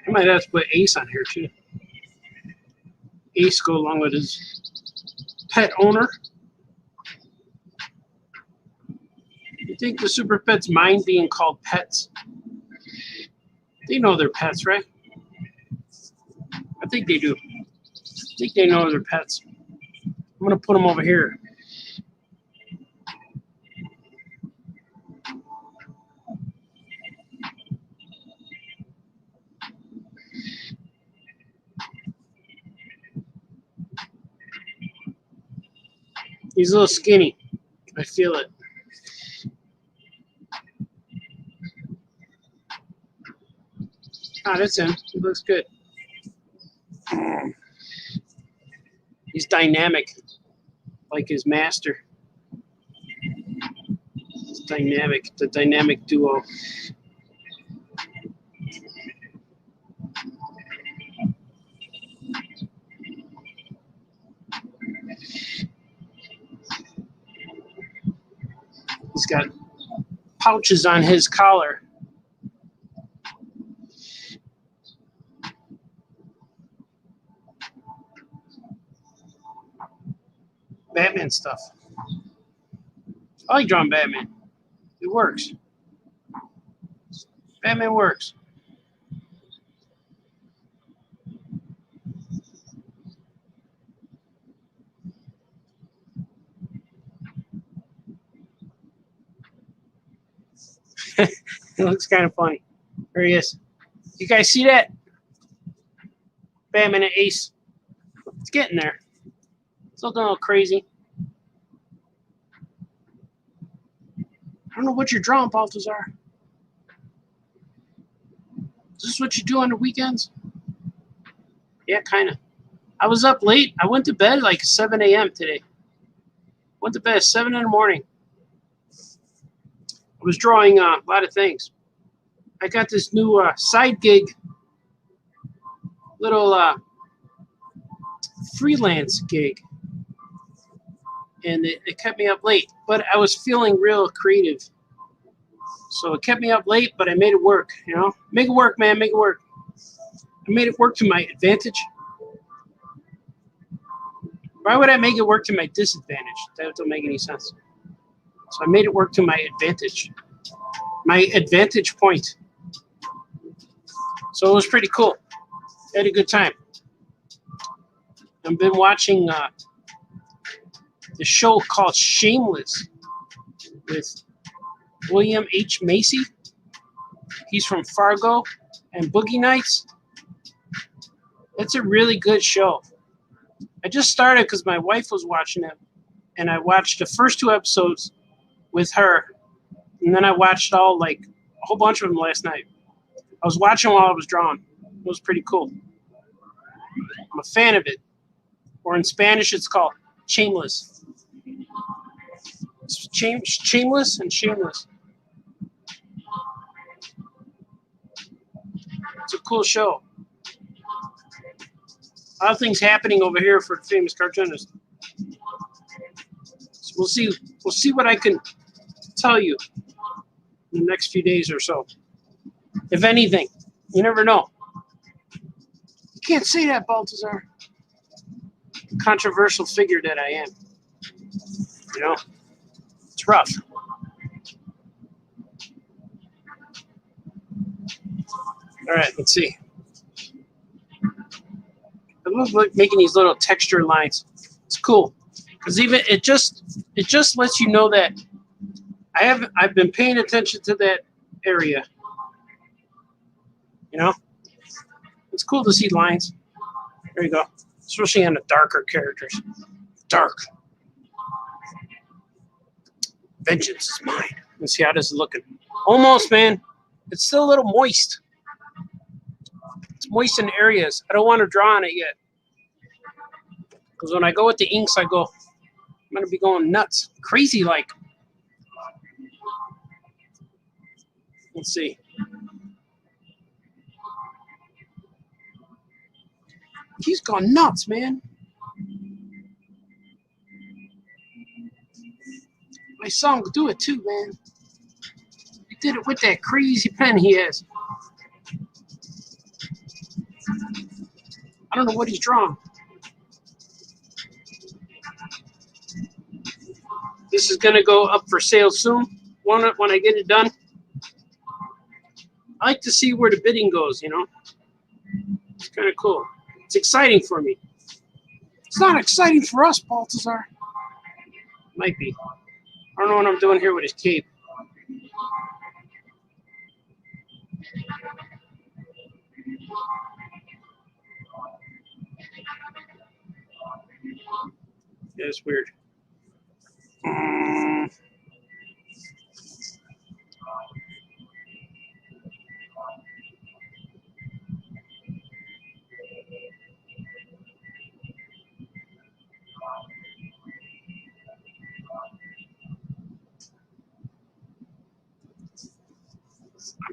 I might have to put Ace on here too. Ace go along with his pet owner. You think the super pets mind being called pets? They know they're pets, right? I think they do. I think they know they're pets. I'm going to put them over here. He's a little skinny. I feel it. Ah, that's him. He looks good. He's dynamic, like his master. It's dynamic, the dynamic duo. He's got pouches on his collar. Batman stuff. I like drawing Batman. It works. Batman works. It looks kind of funny. There he is. You guys see that? Batman and Ace. It's getting there. It's looking a little crazy. I don't know what you're drawing, Balthazar. Is this what you do on the weekends? Yeah, kind of. I was up late. I went to bed like 7 a.m. today. Went to bed at 7 in the morning. I was drawing a lot of things. I got this new side gig, little freelance gig. And it kept me up late. But I was feeling real creative. So it kept me up late, but I made it work, you know? Make it work, man. Make it work. I made it work to my advantage. Why would I make it work to my disadvantage? That don't make any sense. So I made it work to my advantage. My advantage point. So it was pretty cool. I had a good time. I've been watching the show called Shameless with William H. Macy. He's from Fargo and Boogie Nights. It's a really good show. I just started because my wife was watching it, and I watched the first 2 episodes with her, and then I watched a whole bunch of them last night. I was watching while I was drawing. It was pretty cool. I'm a fan of it. Or in Spanish, it's called Shameless. Shameless and Shameless. It's a cool show. A lot of things happening over here for the famous cartoonist. So we'll see what I can tell you in the next few days or so. If anything, you never know. You can't say that, Balthazar. Controversial figure that I am. You know, it's rough. All right, let's see. I love making these little texture lines. It's cool because even it just lets you know that I've been paying attention to that area. You know, it's cool to see lines. There you go, especially on the darker characters. Dark. Vengeance is mine. Let's see how this is looking. Almost, man. It's still a little moist. It's moist in areas. I don't want to draw on it yet. Because when I go with the inks, I'm going to be going nuts. Crazy like. Let's see. He's gone nuts, man. I saw him do it too, man. He did it with that crazy pen he has. I don't know what he's drawing. This is going to go up for sale soon when I get it done. I like to see where the bidding goes, you know. It's kind of cool. It's exciting for me. It's not exciting for us, Balthazar. Might be. I don't know what I'm doing here with his cape. Yeah, it's weird. I'm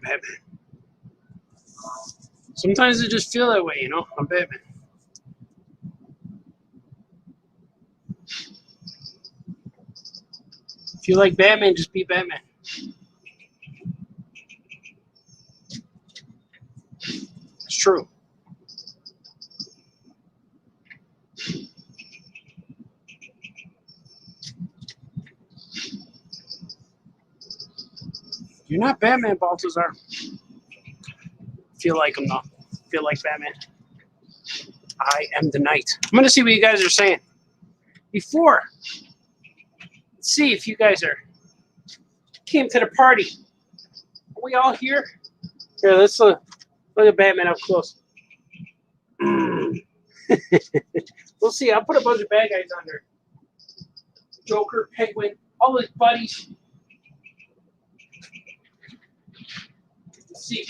Batman. Sometimes I just feel that way, you know? I'm Batman. If you like Batman, just be Batman. It's true. You're not Batman, Baltazar. Feel like him, though. Feel like Batman. I am the knight. I'm going to see what you guys are saying. Before, let's see if you guys came to the party. Are we all here? Here, let's look at Batman up close. We'll see. I'll put a bunch of bad guys on there. Joker, Penguin, all his buddies. Let's see.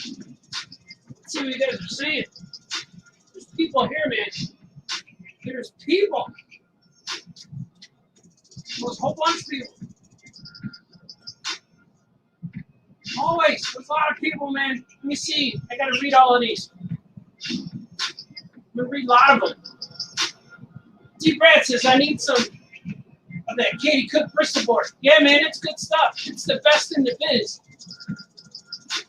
Let's see what you guys are saying. There's people here, man. There's people. There's a whole bunch of people. Always. There's a lot of people, man. Let me see. I got to read all of these. I'm going to read a lot of them. D. Brad says, I need some of that Katie Cook Bristol board. Yeah, man, it's good stuff. It's the best in the biz.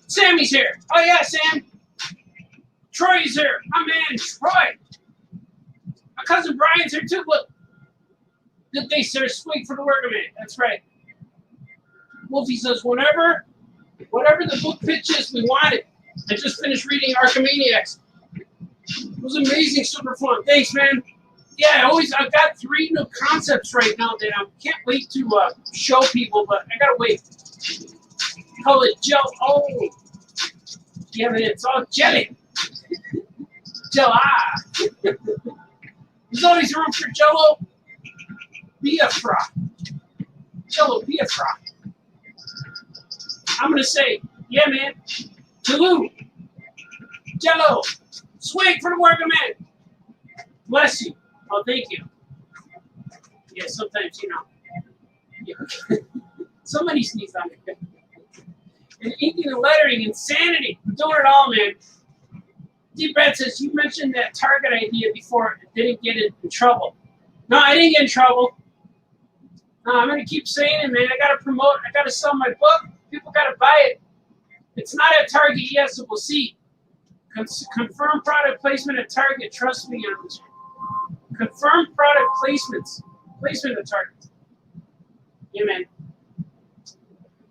Sammy's here. Oh, yeah, Sam. Troy's here. My man, Troy. My cousin Brian's here, too. Look. Good day, sir. Swing for the worker man. That's right. Wolfie says, whatever the book pitch is, we want it. I just finished reading Archimaniacs. It was amazing, super fun. Thanks, man. Yeah, I've got 3 new concepts right now that I can't wait to show people, but I gotta wait. Call it gel. Oh, yeah, man, it's all jelly. There's always room for Jello. Biafra. Jello Biafra. I'm gonna say, yeah, man. Toulouse. Jello. Swing for the worker man. Bless you. Oh, thank you. Yeah, sometimes, you know. Somebody sneezed on it. And inking and lettering, insanity. We're doing it all, man. D. Brad says, you mentioned that Target idea before. It didn't get in trouble. No, I didn't get in trouble. No, I'm going to keep saying it, man. I got to promote. I got to sell my book. People got to buy it. It's not at Target yet, so we'll see. Confirm product placement at Target. Trust me on this. Confirm product placements. Placement at Target. Yeah, man.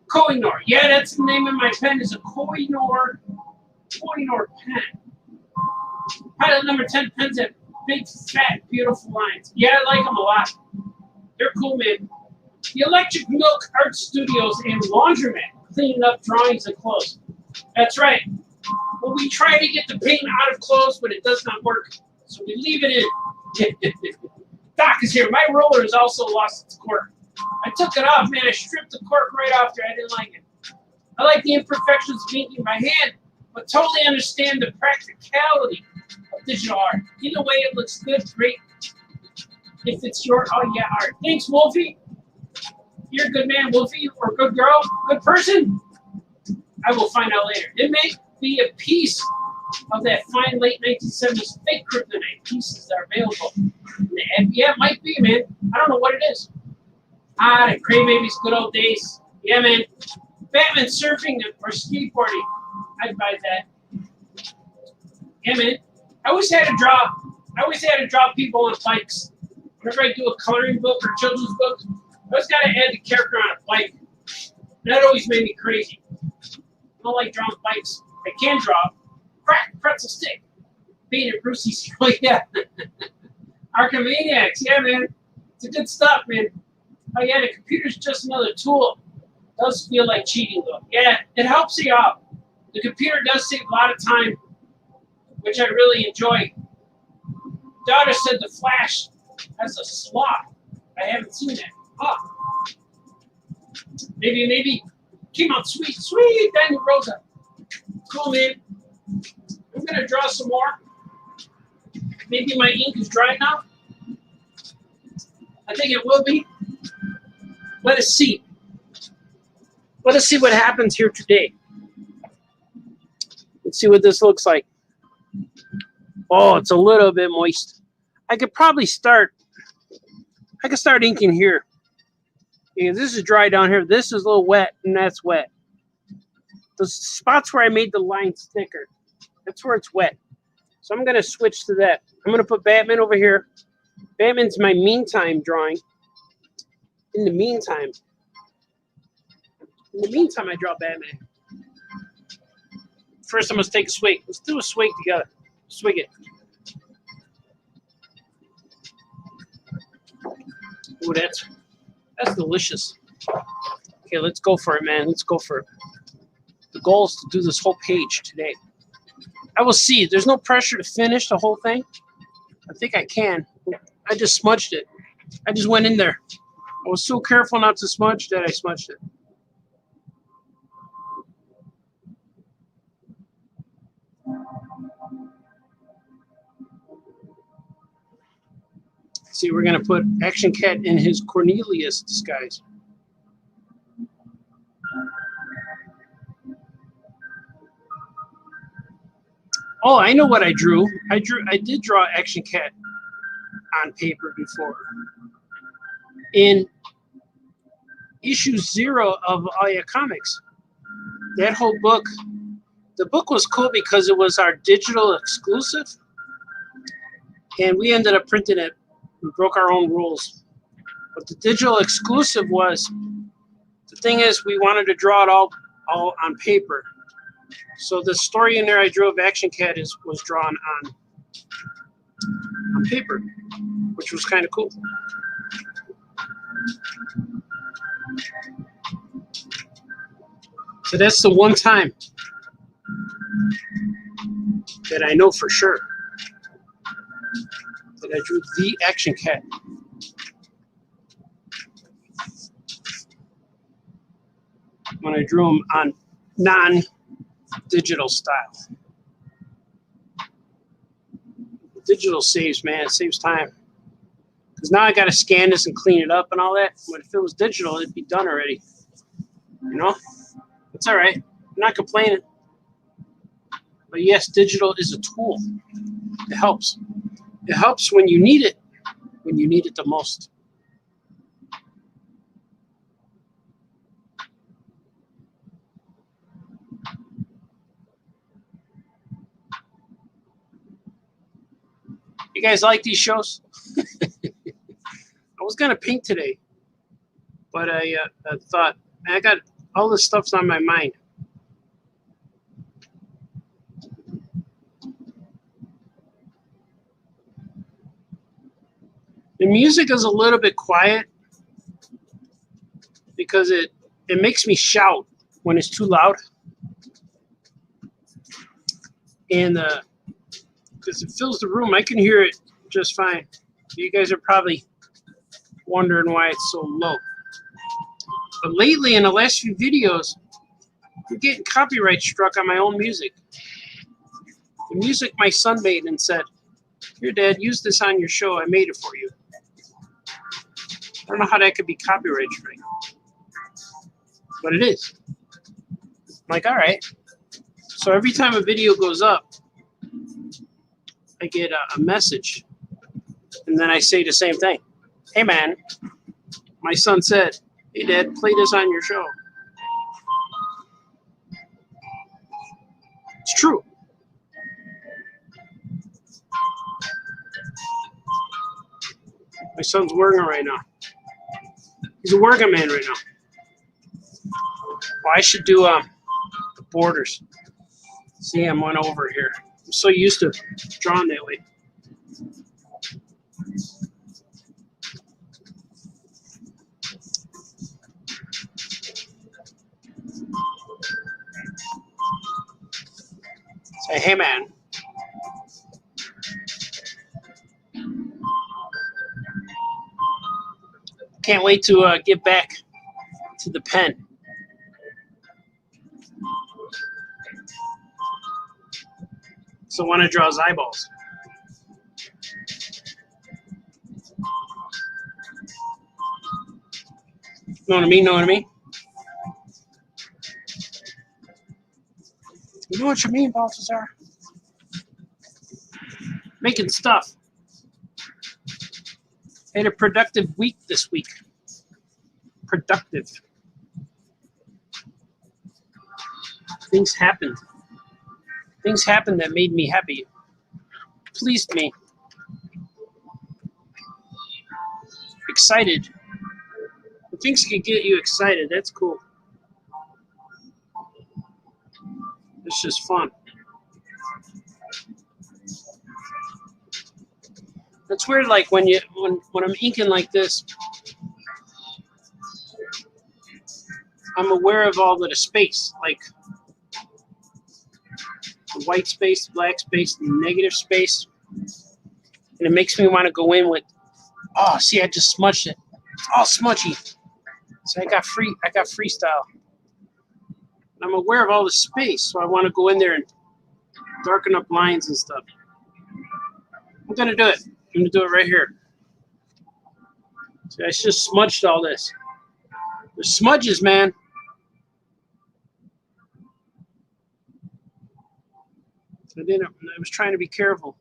Kohinoor. Yeah, that's the name of my pen. Is a Kohinoor pen. Pilot number 10 pens have big, fat, beautiful lines. Yeah, I like them a lot. They're cool, man. The Electric Milk Art Studios and Laundromat, cleaning up drawings and clothes. That's right. Well, we try to get the paint out of clothes, but it does not work. So we leave it in. Doc is here. My roller has also lost its cork. I took it off, man. I stripped the cork right off there. I didn't like it. I like the imperfections of inking my hand, but totally understand the practicality of digital art. Either way, it looks good, great. If it's your, oh yeah, art. Thanks, Wolfie. You're a good man, Wolfie, or a good girl, good person. I will find out later. It may be a piece of that fine late 1970s fake kryptonite. Pieces that are available. And yeah, it might be, man. I don't know what it is. Ah, the Crybabies, good old days. Yeah, man. Batman surfing or skateboarding. I'd buy that. Yeah, man. I always had to draw people on bikes. Whenever I do a coloring book or children's book, I always got to add the character on a bike. That always made me crazy. I don't like drawing bikes. I can draw. Crack, pretzel stick. Being a Brucey. Oh, yeah. Archimaniacs. Yeah, man. It's a good stuff, man. Oh, yeah, the computer's just another tool. It does feel like cheating, though. Yeah, it helps you out. The computer does save a lot of time, which I really enjoy. Daughter said the Flash has a slot. I haven't seen that. Ah, maybe came out sweet, sweet. Daniel Rosa. Cool, man. I'm gonna draw some more. Maybe my ink is dry now. I think it will be. Let us see. Let us see what happens here today. Let's see what this looks like. Oh, it's a little bit moist. I could probably start. I could start inking here. Yeah, this is dry down here. This is a little wet, and that's wet. The spots where I made the lines thicker, that's where it's wet. So I'm going to switch to that. I'm going to put Batman over here. Batman's my meantime drawing. In the meantime, I draw Batman. First, I must take a swig. Let's do a swig together. Swig it. Ooh, that's delicious. Okay, let's go for it, man. Let's go for it. The goal is to do this whole page today. I will see. There's no pressure to finish the whole thing. I think I can. I just smudged it. I just went in there. I was so careful not to smudge that I smudged it. See, we're going to put Action Cat in his Cornelius disguise. Oh, I know what I drew. I did draw Action Cat on paper before. In issue 0 of Aya Comics. That whole book, the book was cool because it was our digital exclusive. And we ended up printing it. We broke our own rules. But the digital exclusive was, the thing is, we wanted to draw it all on paper. So the story in there I drew of Action Cat was drawn on paper, which was kind of cool. So that's the one time that I know for sure that I drew the Action Cat. When I drew him on non-digital style. Digital saves, man. It saves time. Because now I got to scan this and clean it up and all that. But if it was digital, it'd be done already. You know? It's all right. I'm not complaining. But yes, digital is a tool. It helps. It helps when you need it the most. You guys like these shows? I was gonna paint today, but I thought, man, I got all this stuff's on my mind. The music is a little bit quiet because it makes me shout when it's too loud, and because it fills the room, I can hear it just fine. You guys are probably wondering why it's so low. But lately, in the last few videos, I'm getting copyright struck on my own music. The music my son made and said, "Here, Dad, use this on your show. I made it for you." I don't know how that could be copyright strike, but it is. I'm like, all right. So every time a video goes up, I get a message, and then I say the same thing. Hey, man, my son said, "Hey, Dad, play this on your show." It's true. My son's working right now. He's a working man right now. Well, I should do the borders. See, I'm one over here. I'm so used to drawing that way. Say, hey, man. Can't wait to get back to the pen. So I want to draw his eyeballs. Know what I mean? Know what I mean? You know what you mean, Balthazar? Making stuff. Had a productive week this week. Productive. Things happened. Things happened that made me happy. Pleased me. Excited. When things can get you excited, that's cool. It's just fun. That's weird, like when I'm inking like this, I'm aware of all the space, like the white space, the black space, the negative space. And it makes me want to go in with, oh, see, I just smudged it. It's all smudgy. So I got freestyle. And I'm aware of all the space, so I want to go in there and darken up lines and stuff. I'm going to do it. I'm going to do it right here. See, I just smudged all this. There's smudges, man. I was trying to be careful.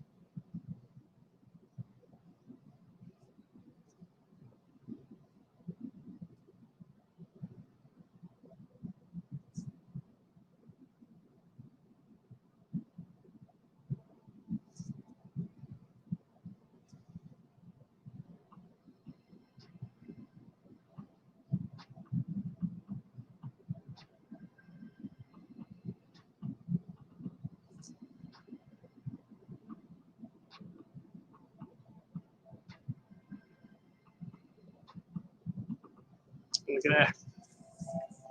Look at that.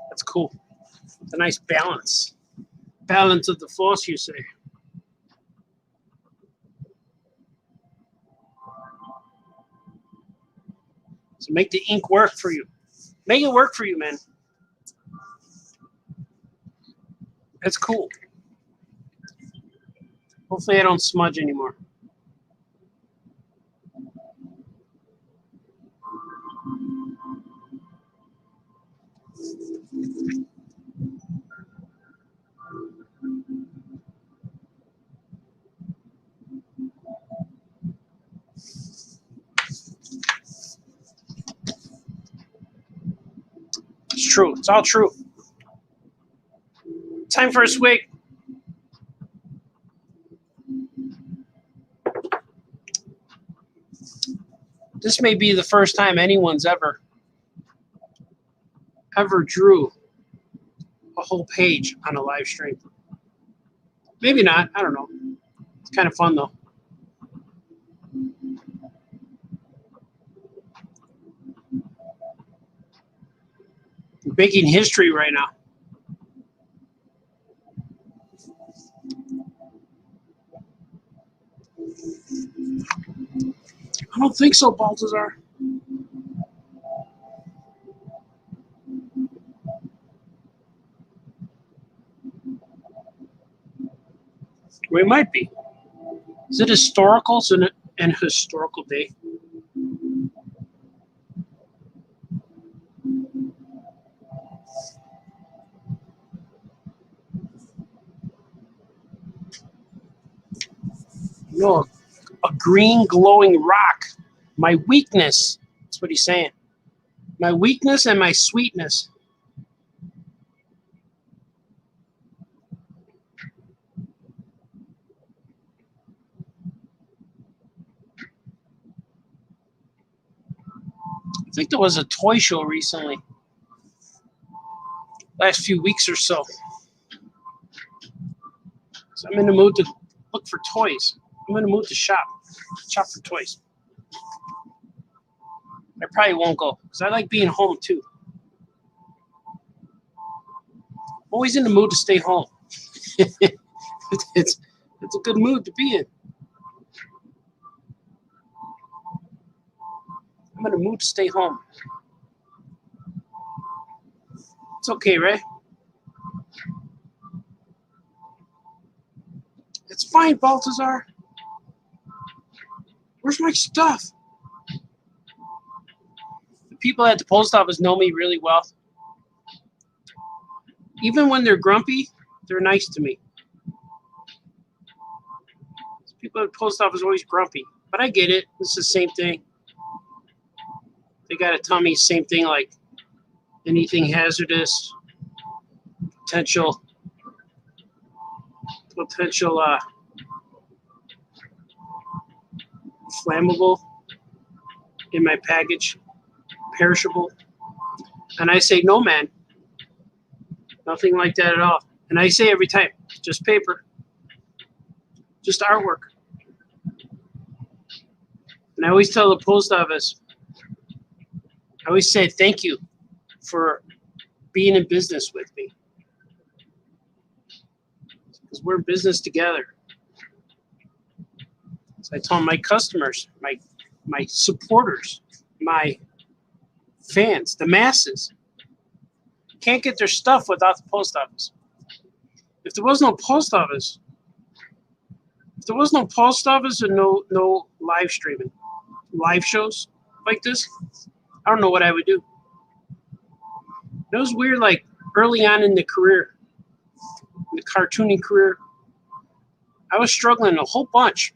That's cool. It's a nice balance. Balance of the force, you say. So make the ink work for you. Make it work for you, man. That's cool. Hopefully I don't smudge anymore. It's true. It's all true. Time for a swig. This may be the first time anyone's ever drew a whole page on a live stream. Maybe not. I don't know. It's kind of fun, though. We're making history right now. I don't think so, Balthazar. We might be. Is it historical? Is it an historical day? No, a green glowing rock. My weakness. That's what he's saying. My weakness and my sweetness. I think there was a toy show recently. Last few weeks or so. So I'm in the mood to look for toys. I'm in the mood to shop for toys. I probably won't go because I like being home too. I'm always in the mood to stay home. it's a good mood to be in. I'm in the mood to stay home. It's okay, right? It's fine, Baltazar. Where's my stuff? The people at the post office know me really well. Even when they're grumpy, they're nice to me. People at the post office are always grumpy, but I get it. It's the same thing. They gotta tell me the same thing, like anything hazardous, potential flammable in my package, perishable. And I say, no, man, nothing like that at all. And I say every time, just paper, just artwork. And I always tell the post office, I always say thank you for being in business with me. Because we're in business together. So I tell my customers, my supporters, my fans, the masses, can't get their stuff without the post office. If there was no post office, and no live streaming, live shows like this, I don't know what I would do. It was weird, like early on in the career, in the cartooning career, I was struggling a whole bunch.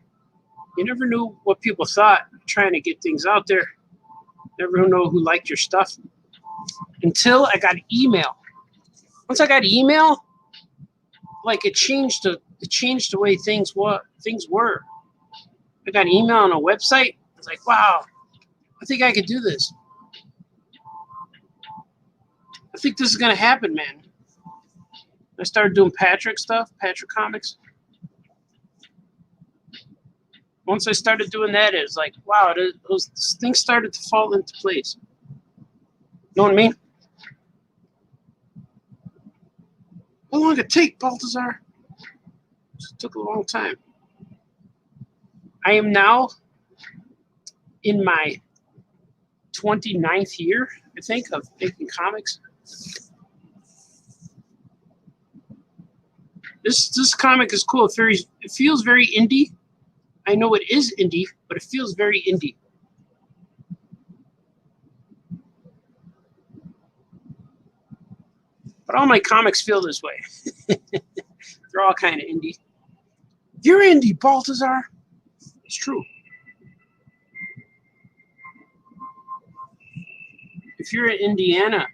You never knew what people thought, trying to get things out there. Never know who liked your stuff. Until I got email. Once I got email, like it changed the way things were. I got email on a website. I was like, wow, I think I could do this. I think this is gonna happen, man. I started doing Patrick Comics. Once I started doing that, it was like, wow, things started to fall into place. Know what I mean? How long did it take, Baltazar? It took a long time. I am now in my 29th year, I think, of making comics. This comic is cool. It feels very indie. I know it is indie, but it feels very indie. But all my comics feel this way. They're all kind of indie. You're indie, Baltazar. It's true. If you're in Indiana,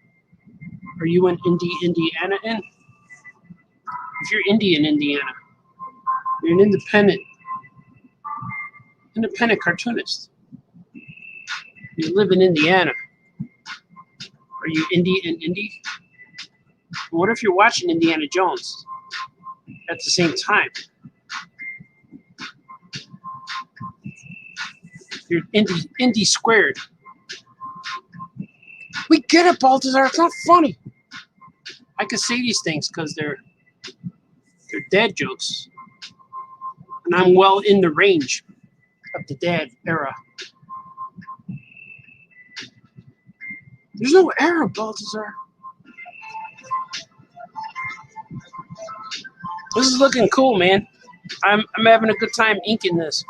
are you an Indiana in? If you're indie in Indiana, you're an independent cartoonist. You live in Indiana. Are you indie in Indy? What if you're watching Indiana Jones at the same time? You're indie squared. We get it, Baltazar. It's not funny. I can say these things because they're dad jokes. And I'm well in the range of the dad era. There's no era, Baltazar. This is looking cool, man. I'm having a good time inking this.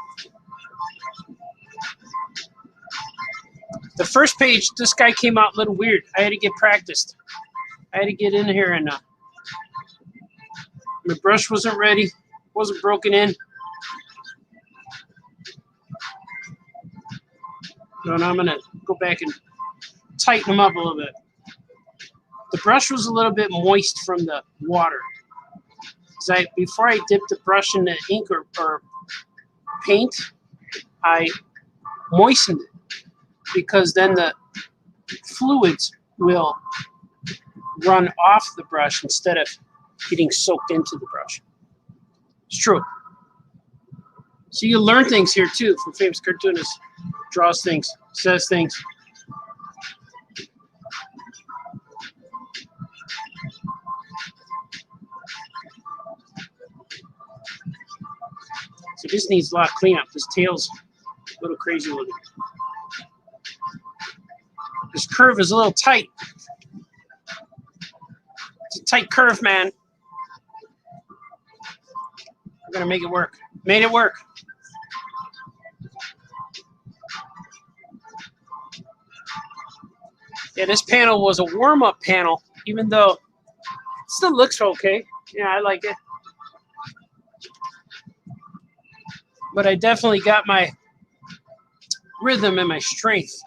The first page, this guy came out a little weird. I had to get practiced. I had to get in here and my brush wasn't ready, wasn't broken in. So now I'm gonna go back and tighten them up a little bit. The brush was a little bit moist from the water. Before I dipped the brush in the ink or paint, I moistened it because then the fluids will run off the brush instead of getting soaked into the brush. It's true. So you learn things here too from famous cartoonists. Draws things, says things. So this needs a lot of cleanup. This tail's a little crazy looking. This curve is a little tight. Tight curve, man. We're gonna make it work. Made it work. Yeah, this panel was a warm-up panel, even though it still looks okay. Yeah, I like it. But I definitely got my rhythm and my strength.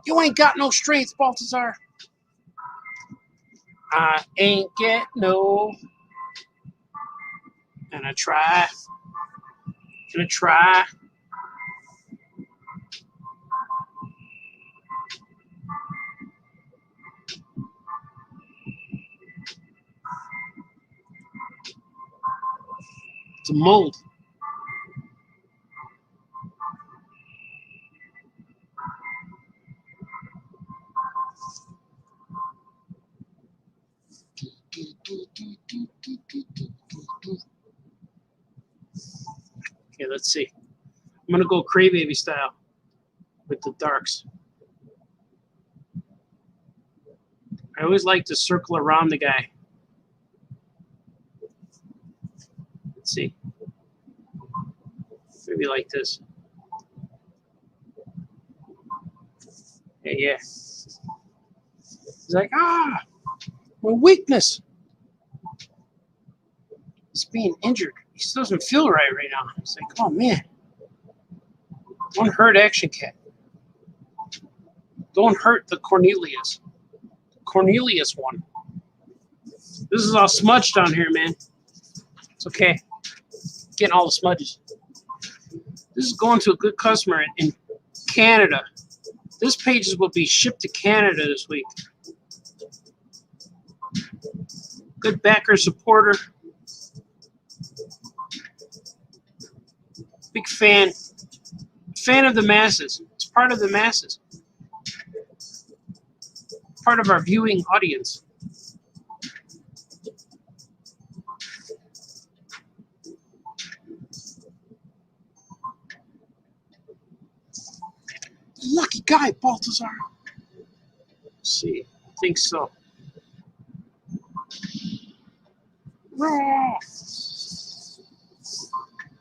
You ain't got no strength, Baltazar. I ain't get no. Gonna try. Gonna try. It's a mold. Okay, let's see. I'm gonna go Cray-Baby style with the darks. I always like to circle around the guy. Let's see. Maybe like this. Yeah. He's like, my weakness. He's being injured. He still doesn't feel right now. It's like, oh man. Don't hurt Action Cat. Don't hurt the Cornelius. Cornelius one. This is all smudged down here, man. It's okay. Getting all the smudges. This is going to a good customer in Canada. This pages will be shipped to Canada this week. Good backer, supporter. Big fan. Fan of the masses. It's part of the masses. Part of our viewing audience. Lucky guy, Baltazar. Let's see. I think so. I'm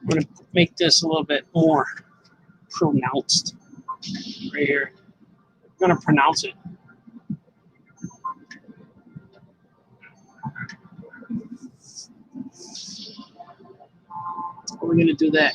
going to make this a little bit more pronounced right here. I'm going to pronounce it. We're going to do that.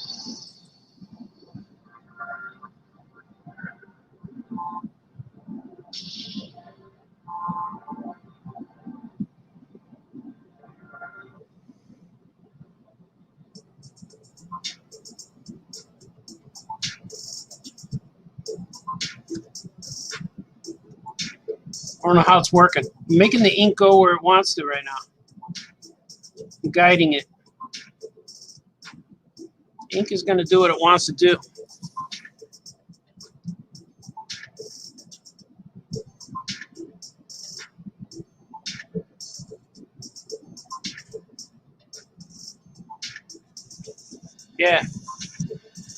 I don't know how it's working. I'm making the ink go where it wants to right now. I'm guiding it. Ink is going to do what it wants to do. Yeah.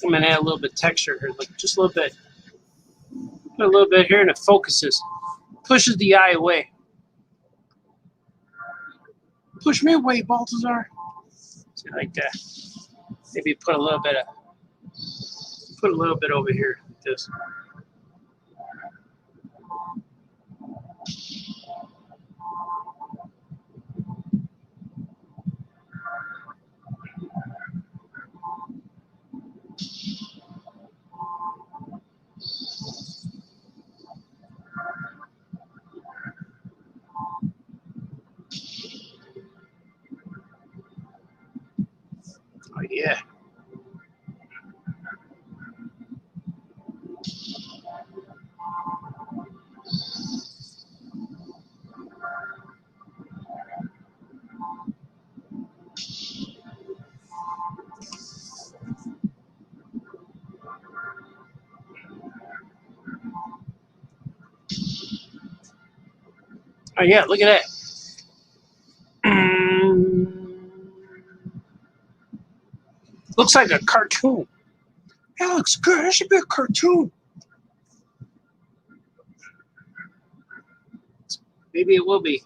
I'm going to add a little bit of texture here. Like just a little bit. Put a little bit here and it focuses. Pushes the eye away. Push me away, Baltazar. See, like that. Maybe put a little bit over here, like this. Oh yeah. Oh yeah, look at that. Looks like a cartoon. That looks good. That should be a cartoon. Maybe it will be.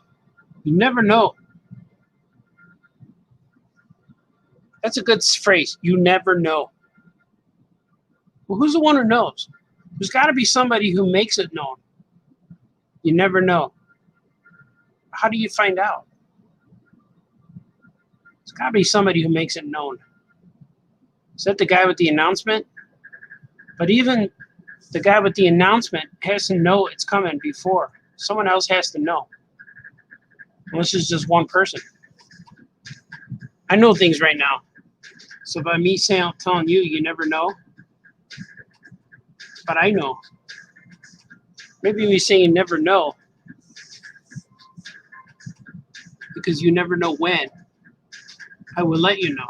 You never know. That's a good phrase. You never know. Well, who's the one who knows? There's got to be somebody who makes it known. You never know. How do you find out? There's got to be somebody who makes it known. Is that the guy with the announcement? But even the guy with the announcement has to know it's coming before. Someone else has to know. Unless it's just one person. I know things right now. So by me telling you, you never know. But I know. Maybe me saying you never know. Because you never know when. I will let you know.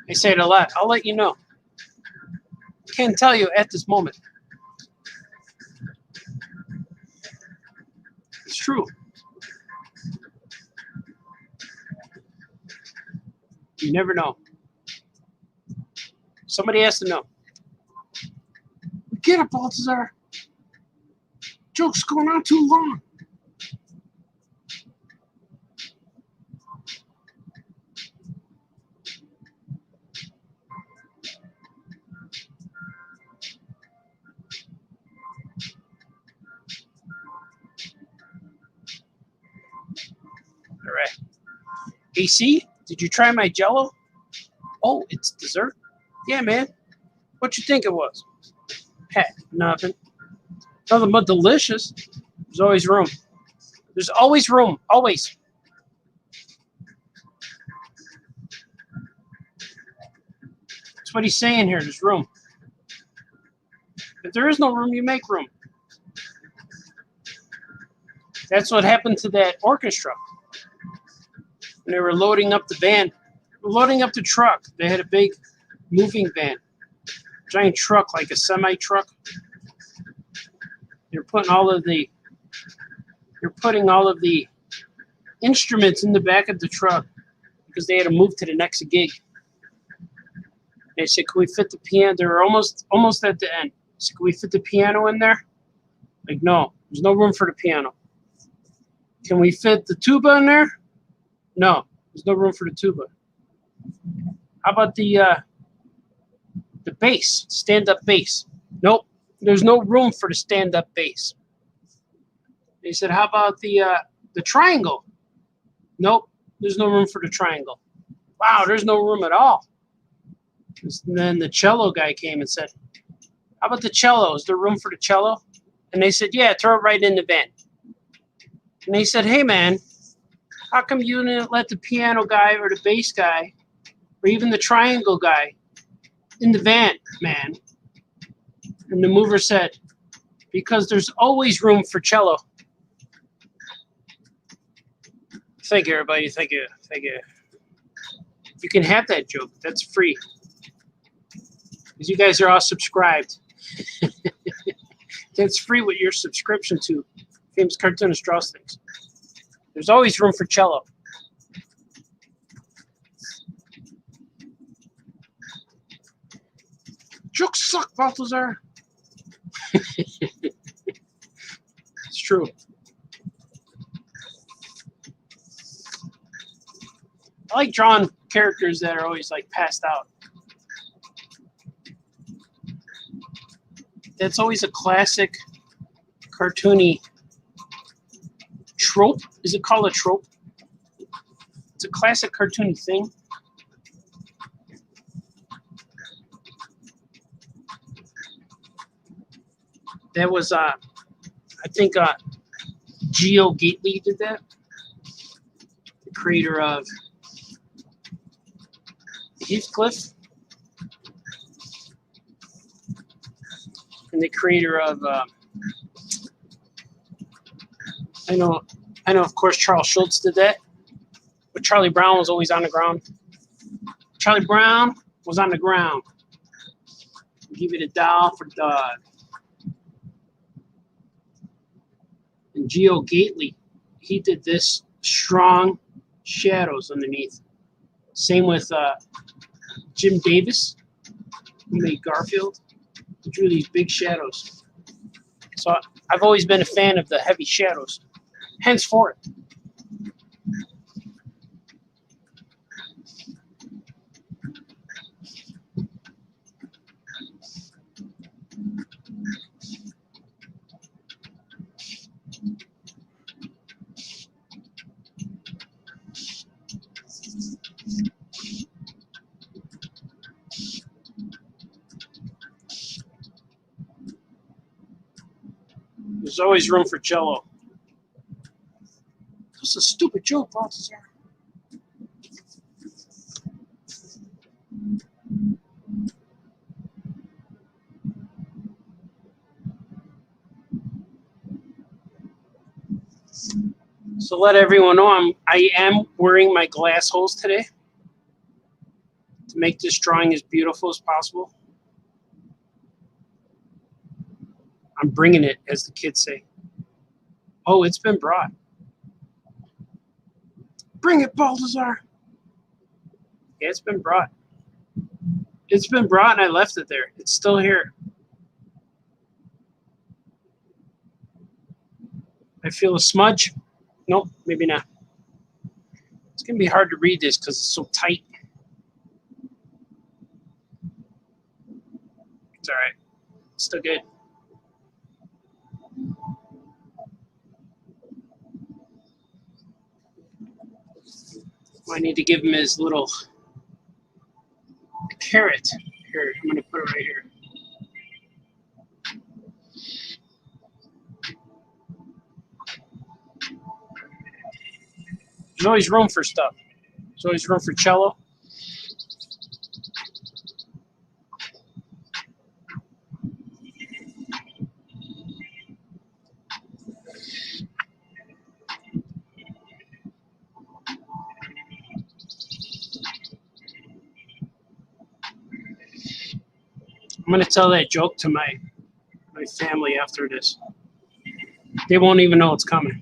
I say it a lot. I'll let you know. Can't tell you at this moment. It's true. You never know. Somebody has to know. Get it, Balthazar. Joke's going on too long. All right. AC, did you try my Jell-O? Oh, it's dessert? Yeah, man. What you think it was? Heck, nothing. Nothing but delicious. There's always room. There's always room. Always. That's what he's saying here. There's room. If there is no room, you make room. That's what happened to that orchestra. When they were loading up the van, loading up the truck. They had a big moving van. Giant truck, like a semi-truck. They're putting all of the instruments in the back of the truck because they had to move to the next gig. They said, "Can we fit the piano?" They were almost at the end. So, "Can we fit the piano in there?" Like, no, there's no room for the piano. Can we fit the tuba in there? No, there's no room for the tuba. How about the bass, stand-up bass? Nope, there's no room for the stand-up bass. They said, how about the triangle? Nope, there's no room for the triangle. Wow, there's no room at all. And then the cello guy came and said, how about the cello? Is there room for the cello? And they said, yeah, throw it right in the van. And they said, hey, man, how come you didn't let the piano guy or the bass guy or even the triangle guy in the van, man? And the mover said, because there's always room for cello. Thank you, everybody. Thank you. Thank you. You can have that joke. That's free. Because you guys are all subscribed. That's free with your subscription to Famous Cartoonist Draws Things. There's always room for cello. Jokes suck, Balthazar. It's true. I like drawing characters that are always like passed out. That's always a classic cartoony trope. Is it called a trope? It's a classic cartoony thing. That was, I think, Geo Gately did that. The creator of Heathcliff. And the creator of, I know, of course, Charles Schultz did that. But Charlie Brown was always on the ground. Charlie Brown was on the ground. Give it a doll for dog. And Geo Gately, he did this strong shadows underneath. Same with Jim Davis, who made Garfield. He drew these big shadows. So I've always been a fan of the heavy shadows. Henceforth. There's always room for Jello. That's a stupid joke, Balthazar. So let everyone know I am wearing my glass holes today to make this drawing as beautiful as possible. I'm bringing it, as the kids say. Oh, it's been brought. Bring it, Balthazar. Yeah, it's been brought. It's been brought and I left it there. It's still here. I feel a smudge. Nope, maybe not. It's going to be hard to read this because it's so tight. It's all right. It's still good. I need to give him his little carrot. Here, I'm going to put it right here. There's always room for stuff. There's always room for cello. I'm going to tell that joke to my family after this. They won't even know it's coming.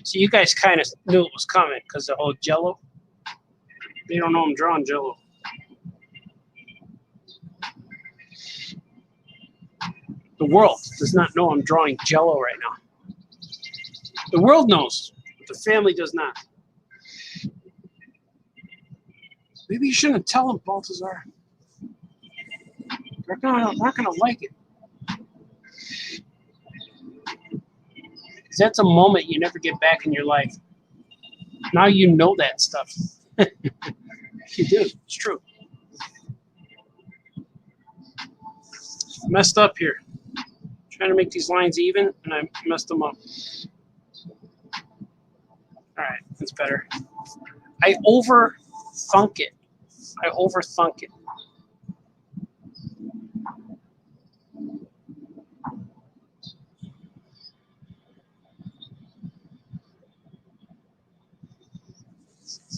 So you guys kind of knew it was coming because the whole Jello. They don't know I'm drawing Jello. The world does not know I'm drawing Jello right now. The world knows, but the family does not. Maybe you shouldn't tell them, Balthazar. They're not gonna like it. Because that's a moment you never get back in your life. Now you know that stuff. You do. It's true. Messed up here. Trying to make these lines even, and I messed them up. All right, that's better. I overthunk it. I overthunk it.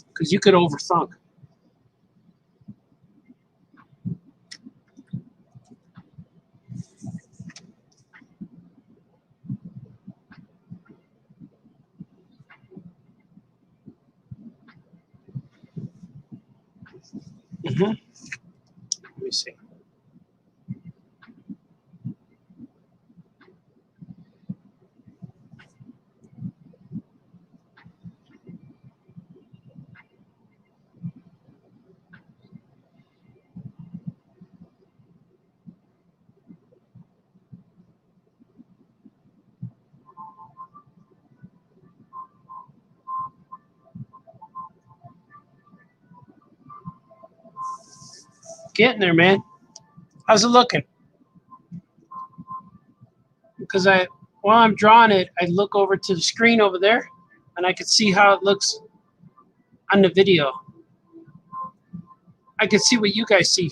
Because you could overthunk. Let me see. Getting there, man. How's it looking? Because while I'm drawing it, I look over to the screen over there, and I can see how it looks on the video. I can see what you guys see.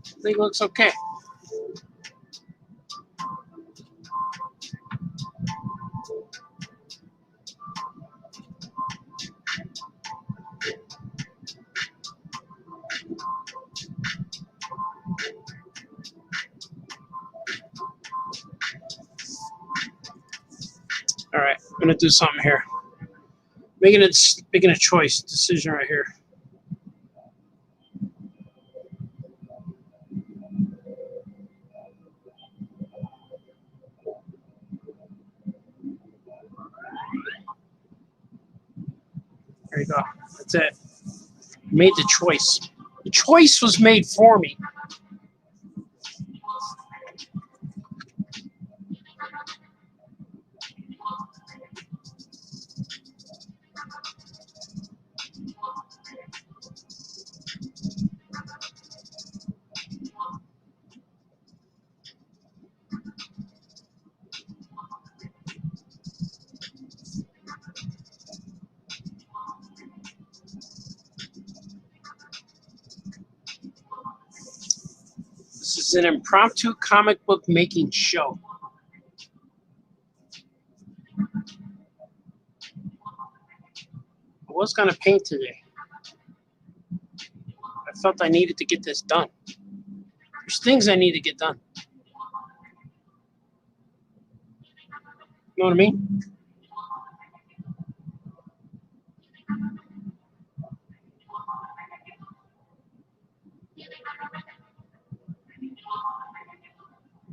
I think it looks okay. All right, I'm gonna do something here. making a choice decision right here. There you go. That's it. Made the choice. The choice was made for me. This is an impromptu comic book making show. I was going to paint today. I felt I needed to get this done. There's things I need to get done. You know what I mean?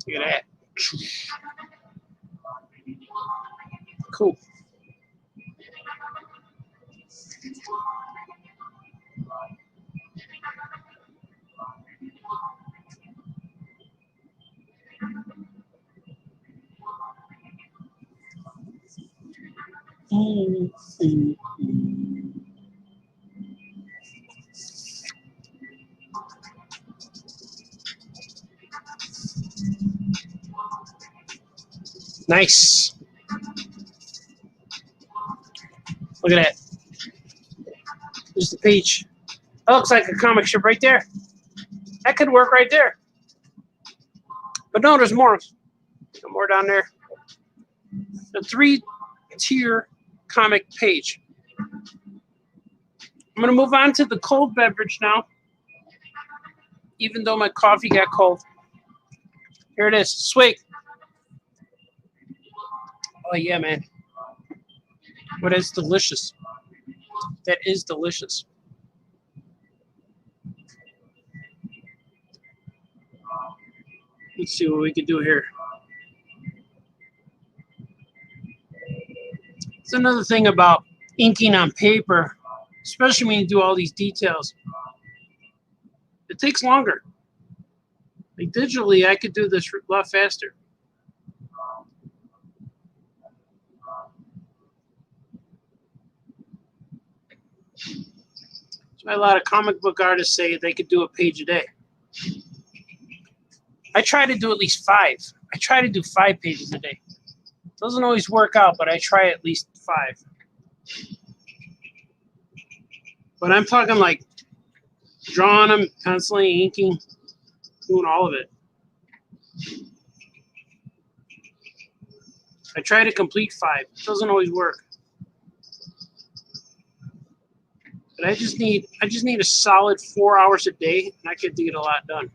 Look at that. Cool. Nice. Look at that. There's the page. That looks like a comic strip right there. That could work right there. But no, there's more. There's more down there. The 3-tier comic page. I'm going to move on to the cold beverage now. Even though my coffee got cold. Here it is. Swig. Oh, yeah, man. But it's delicious. That is delicious. Let's see what we can do here. It's another thing about inking on paper, especially when you do all these details. It takes longer. Like digitally, I could do this a lot faster. That's why a lot of comic book artists say they could do a page a day. I try to do at least 5. I try to do 5 pages a day. Doesn't always work out, but I try at least 5. But I'm talking like drawing them, penciling, inking, doing all of it. I try to complete 5. It doesn't always work. But I just need a solid 4 hours a day, and I could get a lot done.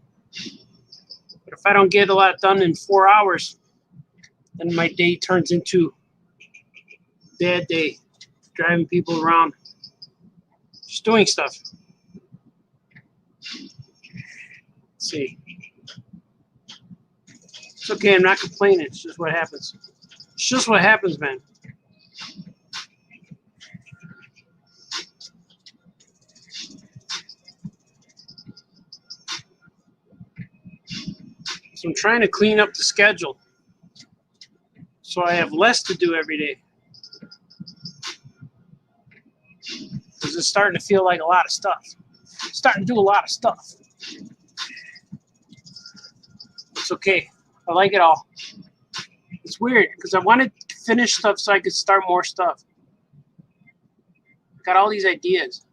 But if I don't get a lot done in 4 hours, then my day turns into a bad day, driving people around, just doing stuff. Let's see. It's okay, I'm not complaining. It's just what happens. It's just what happens, man. So I'm trying to clean up the schedule so I have less to do every day. Because it's starting to feel like a lot of stuff. I'm starting to do a lot of stuff. It's okay. I like it all. It's weird because I wanted to finish stuff so I could start more stuff. Got all these ideas.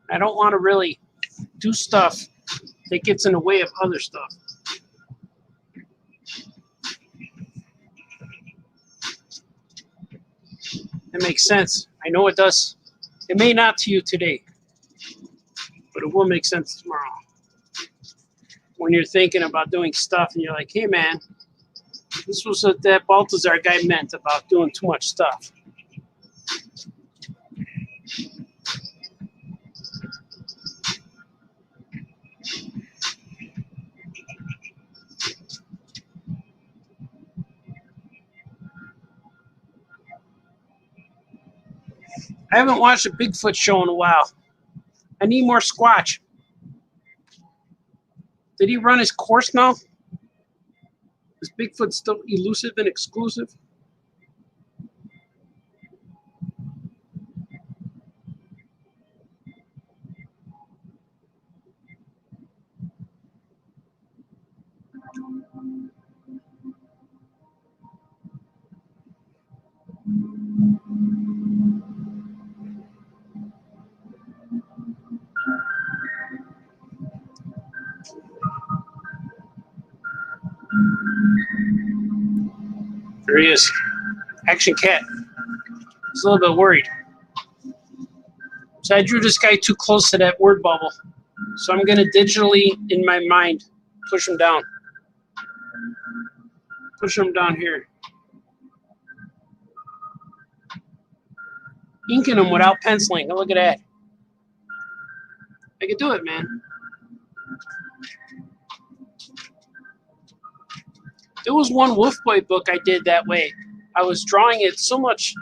I don't want to really do stuff that gets in the way of other stuff. That makes sense. I know it does. It may not to you today, but it will make sense tomorrow. When you're thinking about doing stuff and you're like, hey man, This was what that Baltazar guy meant about doing too much stuff. I haven't watched a Bigfoot show in a while. I need more Squatch. Did he run his course now? Is Bigfoot still elusive and exclusive? There he is. Action Cat. He's a little bit worried. So I drew this guy too close to that word bubble. So I'm going to digitally, in my mind, push him down. Push him down here. Inking him without penciling. Oh, look at that. I can do it, man. There was one Wolf Boy book I did that way. I was drawing it so much.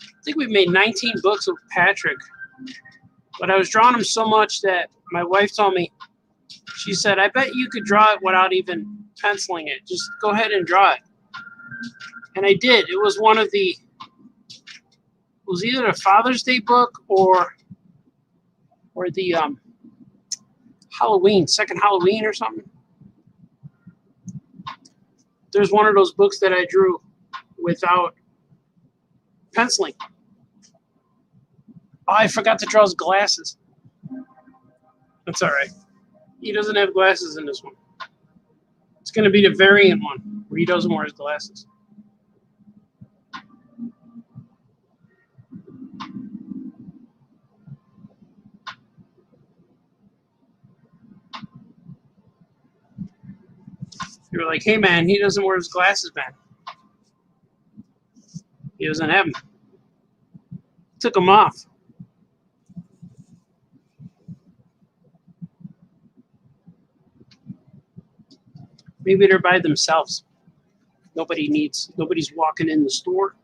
I think we made 19 books with Patrick. But I was drawing them so much that my wife told me, she said, I bet you could draw it without even penciling it. Just go ahead and draw it. And I did. It was one of the, it was either a Father's Day book or the Halloween, second Halloween or something. There's one of those books that I drew without penciling. Oh, I forgot to draw his glasses. That's all right. He doesn't have glasses in this one. It's going to be the variant one where he doesn't wear his glasses. You were like, hey, man, he doesn't wear his glasses, man. He doesn't have them. Took them off. Maybe they're by themselves. Nobody's walking in the store.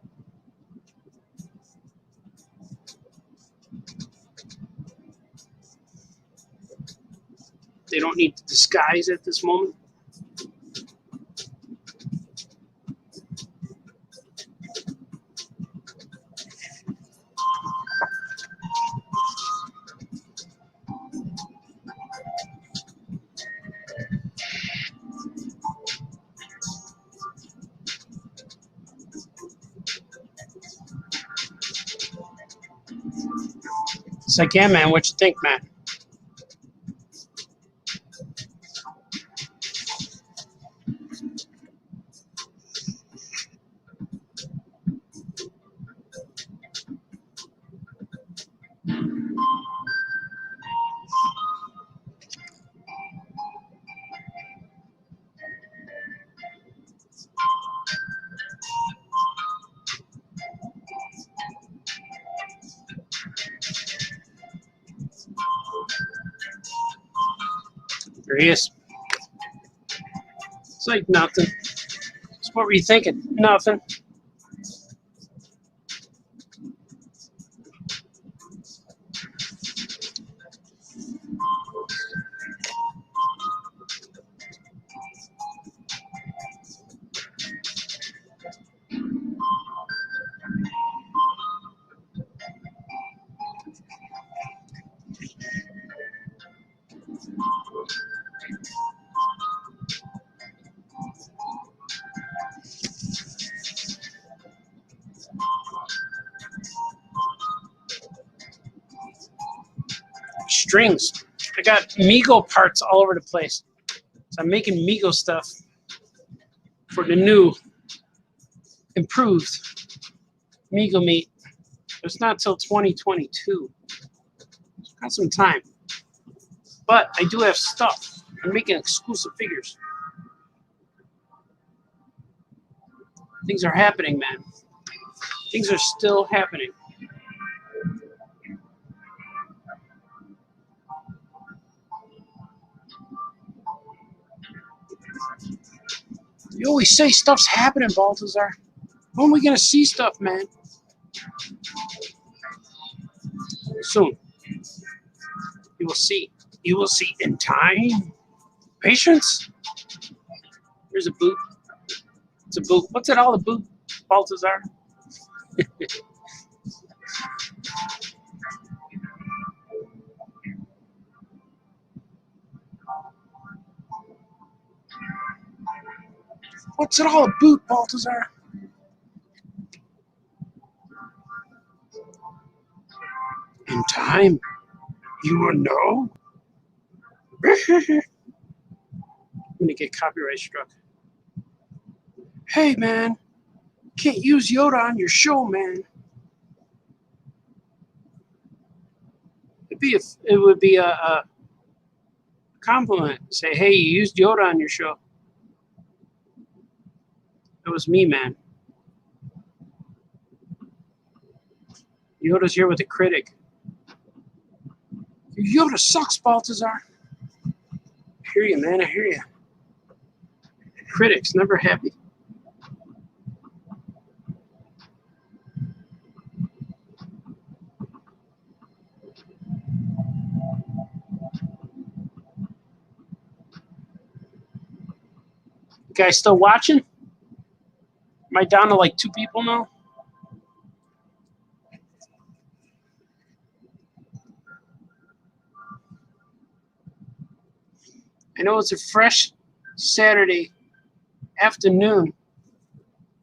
They don't need to disguise at this moment. It's like, yeah, man, what you think, man? There he is. It's like nothing. So what were you thinking? Nothing. Strings. I got Mego parts all over the place. So I'm making Mego stuff for the new, improved Mego meat. It's not till 2022. Got some time. But I do have stuff. I'm making exclusive figures. Things are happening, man. Things are still happening. You always say stuff's happening, Baltazar. When are we gonna see stuff, man? Soon. You will see. You will see in time. Patience. Here's a boot. It's a boot. What's it all a boot, Baltazar? What's it all a boot, Baltazar? In time, you will know. I'm gonna get copyright struck. Hey, man, can't use Yoda on your show, man. It would be a compliment. Say, hey, you used Yoda on your show. It was me, man. Yoda's here with a critic. Your Yoda sucks, Baltazar. I hear you, man. I hear you. Critics never happy. You guys still watching? Am I down to like 2 people now? I know it's a fresh Saturday afternoon.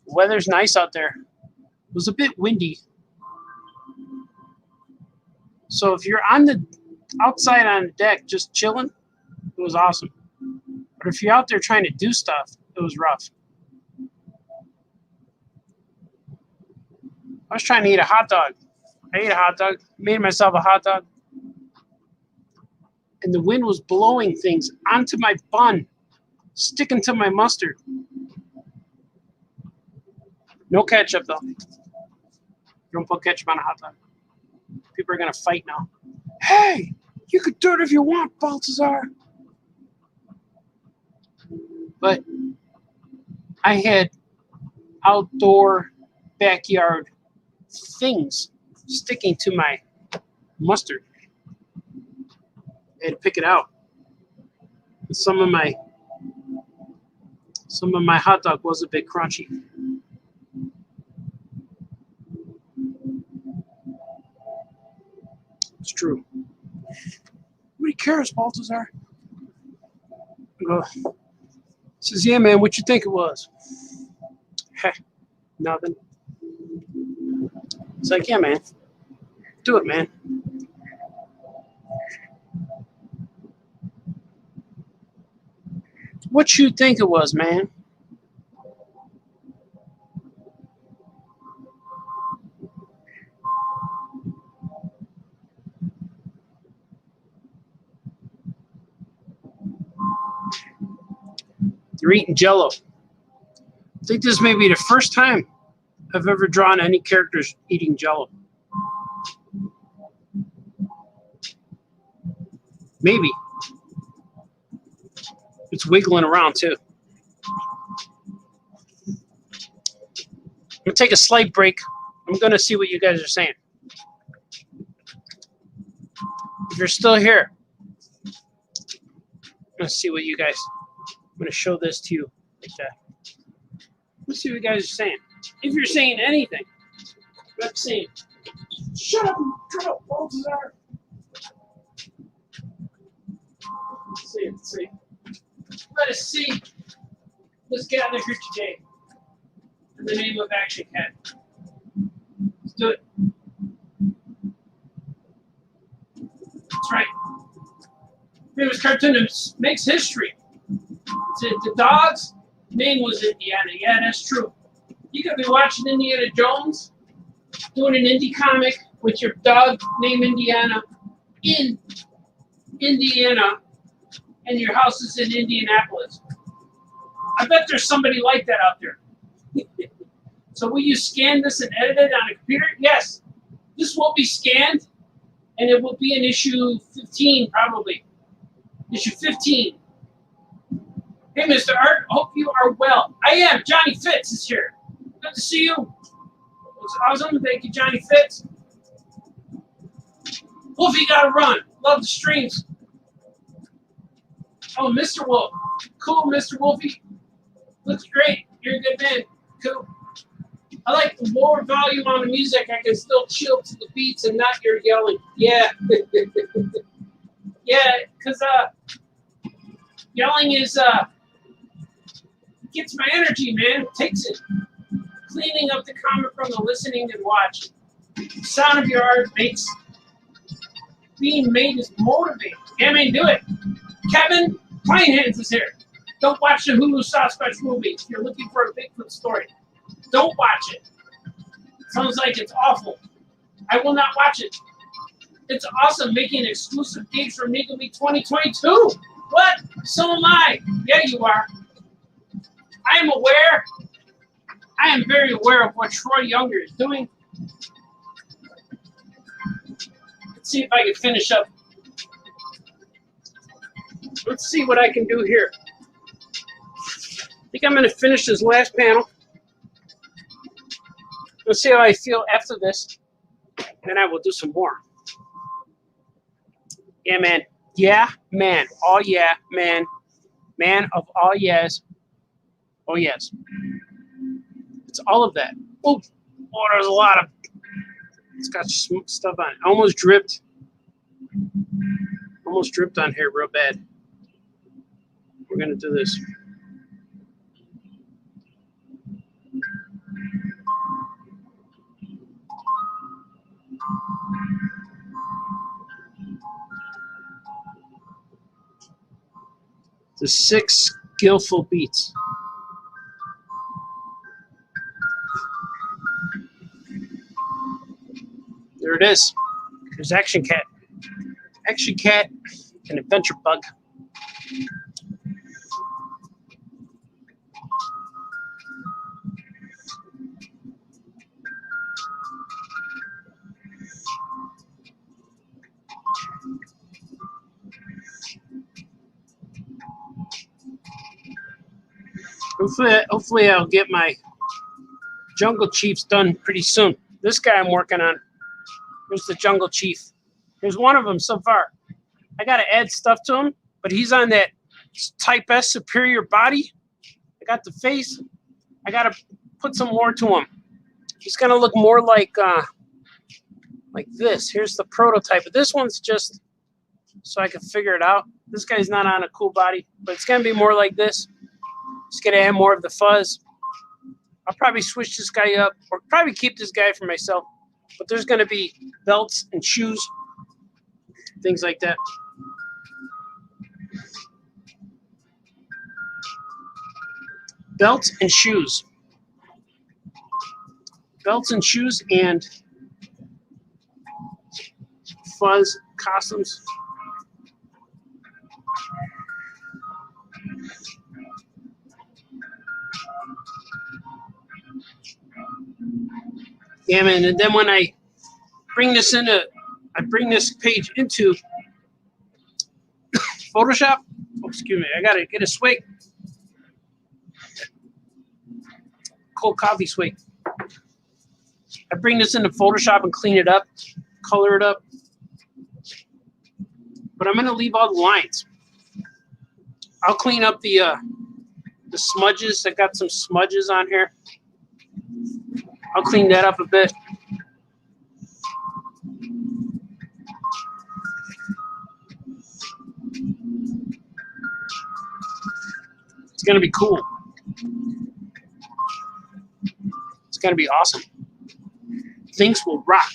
The weather's nice out there. It was a bit windy. So if you're on the outside on the deck just chilling, it was awesome. But if you're out there trying to do stuff, it was rough. I was trying to eat a hot dog. I ate a hot dog, made myself a hot dog. And the wind was blowing things onto my bun, sticking to my mustard. No ketchup, though. You don't put ketchup on a hot dog. People are going to fight now. Hey, you could do it if you want, Baltazar. But I had outdoor backyard things sticking to my mustard. I had to pick it out. And some of my hot dog was a bit crunchy. It's true. Nobody cares, Baltazar. Says, yeah, man, what you think it was? Heh, nothing. It's like, yeah, man, do it, man. What you think it was, man? They're eating Jell-O. I think this may be the first time I've ever drawn any characters eating Jell-O. Maybe. It's wiggling around, too. I'm going to take a slight break. I'm going to see what you guys are saying. If you're still here, I'm going to see what you guys... I'm going to show this to you like that. Let's see what you guys are saying. If you're saying anything, I'm saying, shut up, Baltazar. Let's see. Let us see. Let's gather here today in the name of Action Cat. Let's do it. That's right. Famous cartoonist makes history. The dog's name was Indiana. Yeah, that's true. You could be watching Indiana Jones, doing an indie comic with your dog named Indiana in Indiana, and your house is in Indianapolis. I bet there's somebody like that out there. So will you scan this and edit it on a computer? Yes. This will be scanned, and it will be in issue 15, probably. Issue 15. Hey, Mr. Art, hope you are well. I am. Johnny Fitz is here. Good to see you. It's awesome. Thank you, Johnny Fitz. Wolfie got to run. Love the streams. Oh, Mr. Wolf. Cool, Mr. Wolfie. Looks great. You're a good man. Cool. I like the lower volume on the music. I can still chill to the beats and not your yelling. Yeah. Yeah, because yelling is gets my energy, man. It takes it. Cleaning up the comment from the listening and watching. The sound of your art makes being made is motivating. Yeah, man, do it. Kevin Plainhands is here. Don't watch the Hulu Sasquatch movie if you're looking for a Bigfoot story. Don't watch it. Sounds like it's awful. I will not watch it. It's awesome making exclusive gigs for Megami 2022. What? So am I. Yeah, you are. I am aware. I am very aware of what Troy Younger is doing. Let's see if I can finish up. Let's see what I can do here. I think I'm going to finish this last panel. Let's see how I feel after this. Then I will do some more. Yeah, man. Yeah, man. Oh, yeah, man. Man of all yes. Oh, yes. It's all of that. Oh, there's a lot of... It's got stuff on it. Almost dripped. Almost dripped on here real bad. We're going to do this. The 6 skillful beats. There it is. There's Action Cat. Action Cat and Adventure Bug. Hopefully I'll get my Jungle Chiefs done pretty soon. This guy I'm working on. Here's the Jungle Chief. Here's one of them so far. I got to add stuff to him, but he's on that Type S superior body. I got the face. I got to put some more to him. He's going to look more like this. Here's the prototype. But this one's just so I can figure it out. This guy's not on a cool body, but it's going to be more like this. Just going to add more of the fuzz. I'll probably switch this guy up or probably keep this guy for myself. But there's going to be belts and shoes, things like that. Belts and shoes. Belts and shoes and fuzz costumes. Yeah, man, and then when I bring this page into Photoshop. Oh, excuse me, I gotta get a swig. Cold coffee swig. I bring this into Photoshop and clean it up, color it up. But I'm gonna leave all the lines. I'll clean up the smudges. I got some smudges on here. I'll clean that up a bit. It's going to be cool. It's going to be awesome. Things will rock.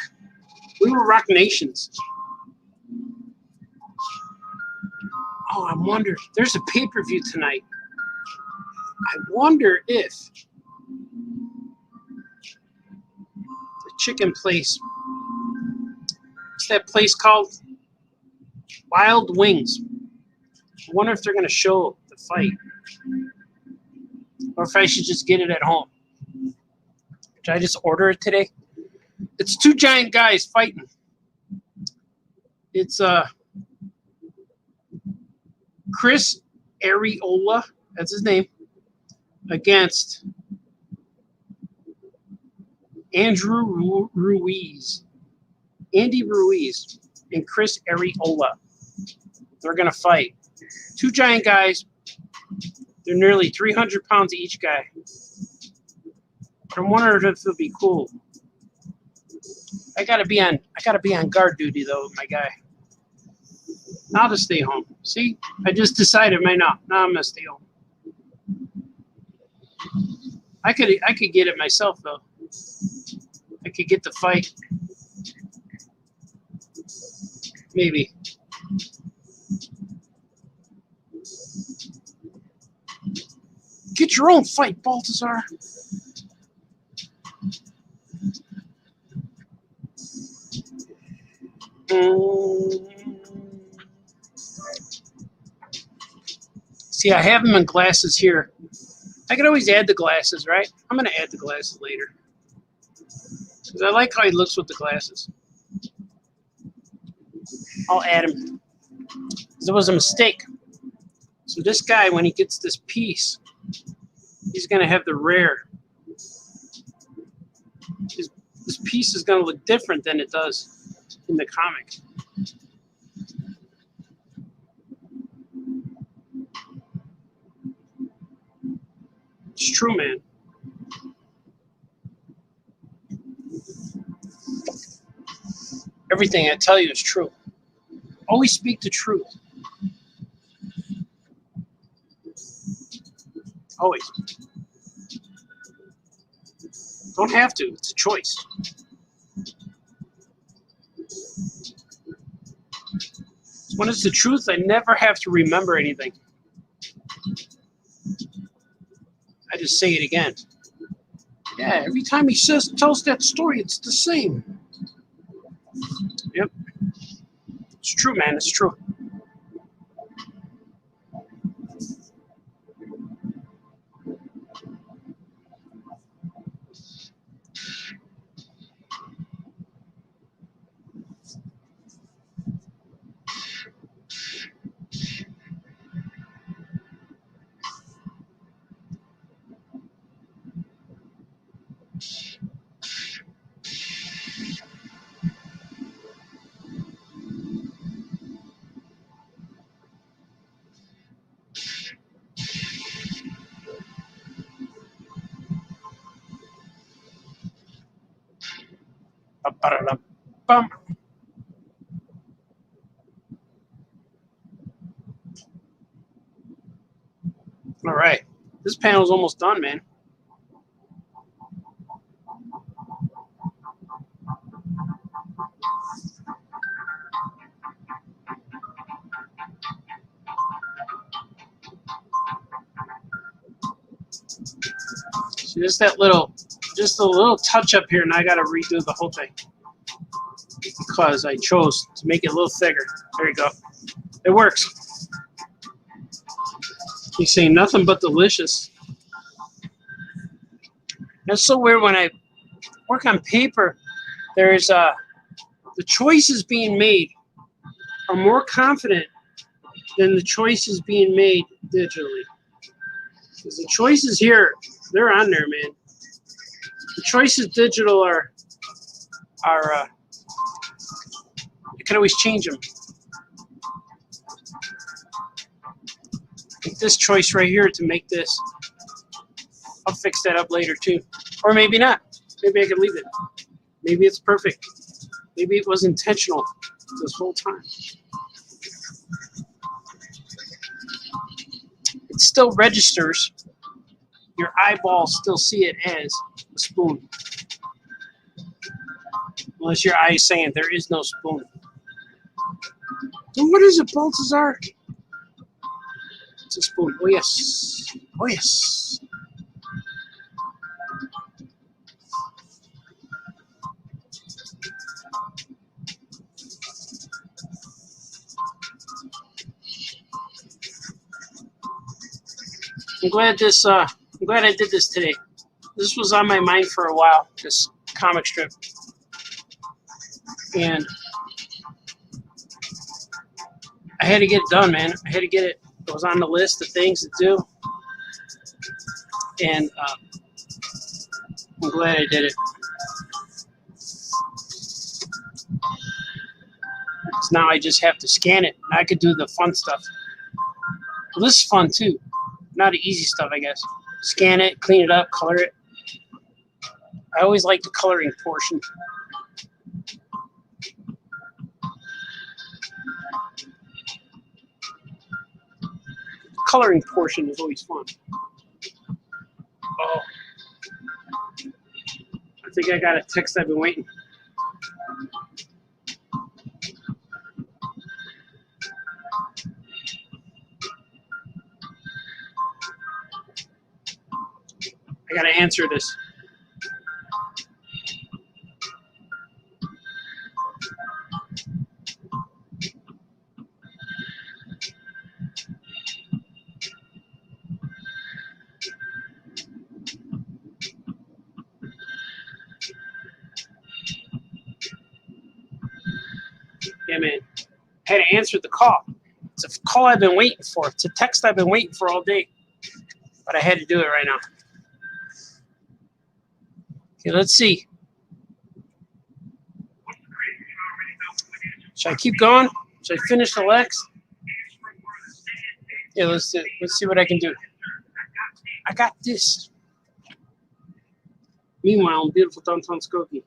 We will rock nations. Oh, I wonder. There's a pay-per-view tonight. I wonder if chicken place. What's that place called? Wild Wings. I wonder if they're going to show the fight. Or if I should just get it at home. Did I just order it today? It's two giant guys fighting. It's Chris Ariola, that's his name, against Andrew Ruiz. Andy Ruiz and Chris Ariola. They're going to fight. Two giant guys. They're nearly 300 pounds each guy. But I'm wondering if it'll be cool. I gotta be on guard duty though with my guy. I'll just stay home. See? I just decided now I'm gonna stay home. I could get it myself though. I could get the fight. Maybe. Get your own fight, Baltazar. See, I have them in glasses here. I could always add the glasses, right? I'm going to add the glasses later. Because I like how he looks with the glasses. I'll add him. There was a mistake. So this guy, when he gets this piece, he's going to have the rare. This piece is going to look different than it does in the comic. It's true, man. Everything I tell you is true. Always speak the truth. Always. Don't have to. It's a choice. When it's the truth, I never have to remember anything. I just say it again. Yeah, every time he tells that story, it's the same. Yep. It's true, man. It's true. Bum. All right. This panel's almost done, man. See, just a little touch up here, and I got to redo the whole thing because I chose to make it a little thicker. There you go. It works. He's saying nothing but delicious. That's so weird when I work on paper. There's the choices being made are more confident than the choices being made digitally. Because the choices here, they're on there, man. The choices digital are you can always change them. Make this choice right here to make this. I'll fix that up later too. Or maybe not. Maybe I can leave it. Maybe it's perfect. Maybe it was intentional this whole time. It still registers. Your eyeballs still see it as a spoon. Unless your eye is saying there is no spoon. Then what is it, Baltazar? It's a spoon. Oh, yes. Oh, yes. I'm glad I did this today. This was on my mind for a while, this comic strip. And I had to get it done, man. I had to get it. It was on the list of things to do. And I'm glad I did it. Because now I just have to scan it. And I could do the fun stuff. Well, this is fun, too. Not the easy stuff, I guess. Scan it, clean it up, color it. I always like the coloring portion. The coloring portion is always fun. Oh. I think I got a text I've been waiting. I gotta answer this. Yeah, man. I had to answer the call. It's a call I've been waiting for. It's a text I've been waiting for all day. But I had to do it right now. Okay, let's see. Should I keep going? Should I finish the Lex? Yeah, let's see what I can do. I got this. Meanwhile, in beautiful downtown Skokie.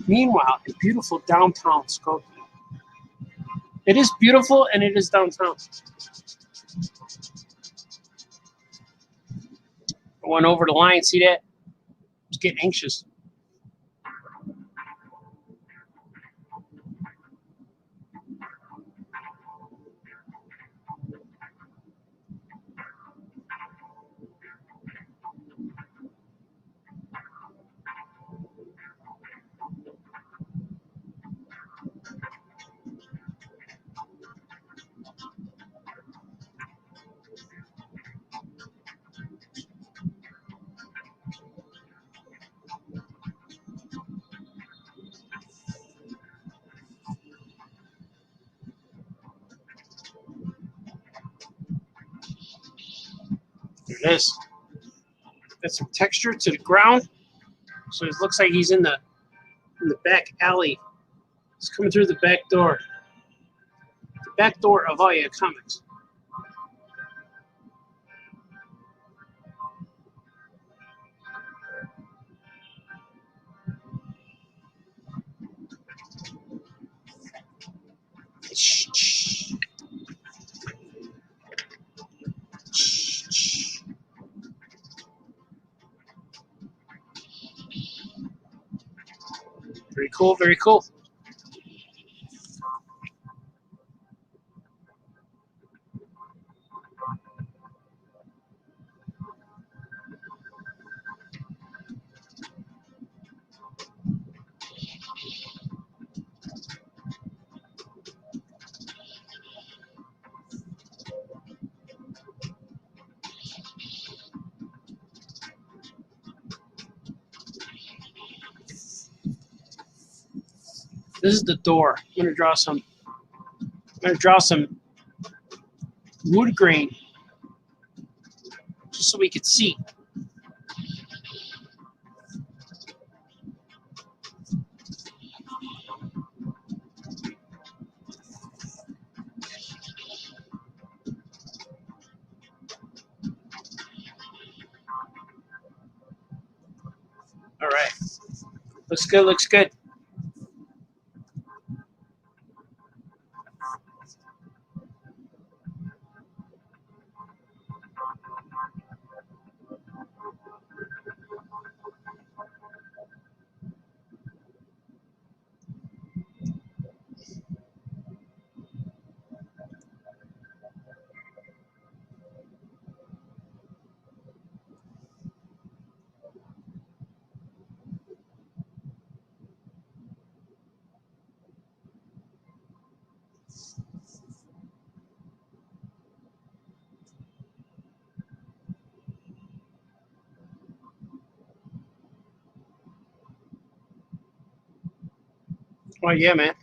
Meanwhile, in beautiful downtown Skokie. It is beautiful and it is downtown. I went over the line, see that? I was getting anxious. There it is. Got some texture to the ground. So it looks like he's in the back alley. He's coming through the back door. The back door of all your comics. Very cool, very cool. This is the door. I'm gonna draw some wood grain just so we could see. All right. Looks good, looks good. Oh yeah, man.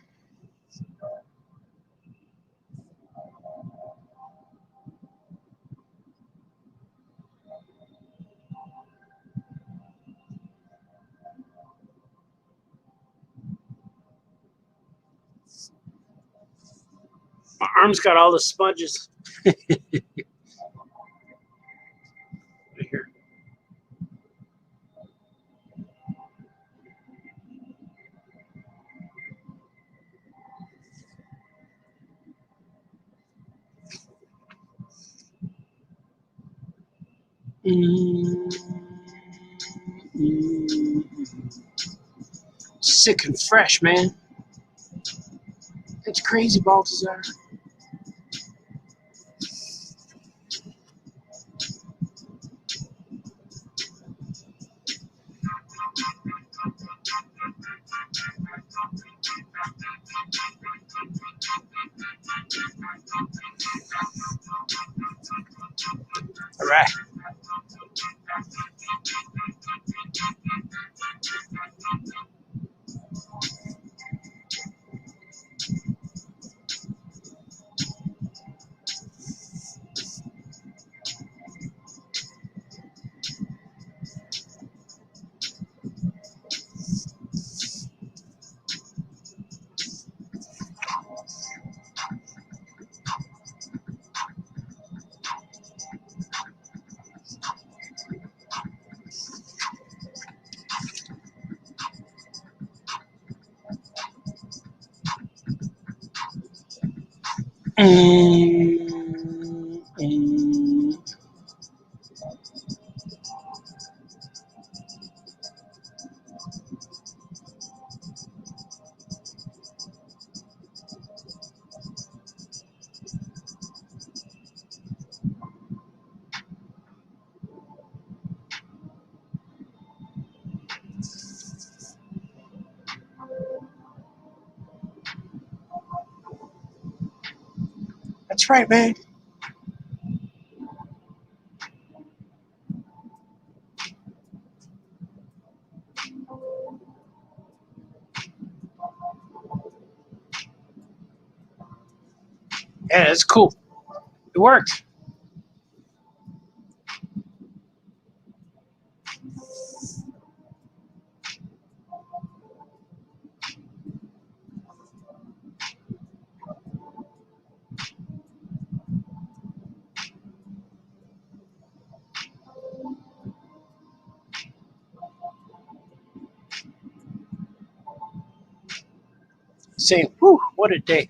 My arm's got all the smudges. Right here. Sick and fresh, man. It's crazy, Baltazar. All right. That's right, man. Yeah, that's cool. It worked. Saying, whew, what a day.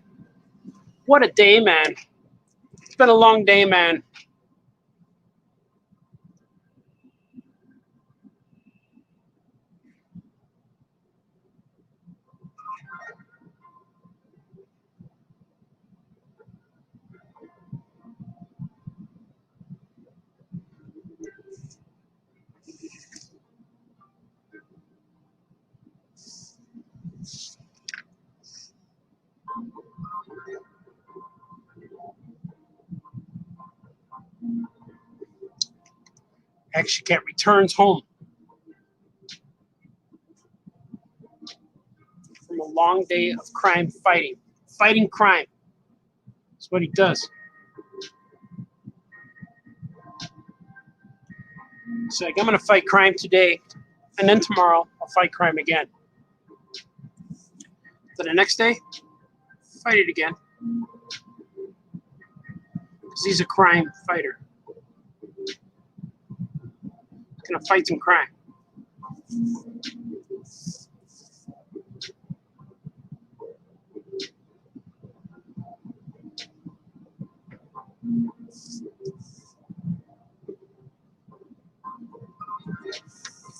What a day, man. It's been a long day, man. Actually, Cat returns home from a long day of crime fighting. Fighting crime. That's what he does. He's like, I'm going to fight crime today, and then tomorrow I'll fight crime again. Then the next day, fight it again. Because he's a crime fighter. He's going to fight some crime.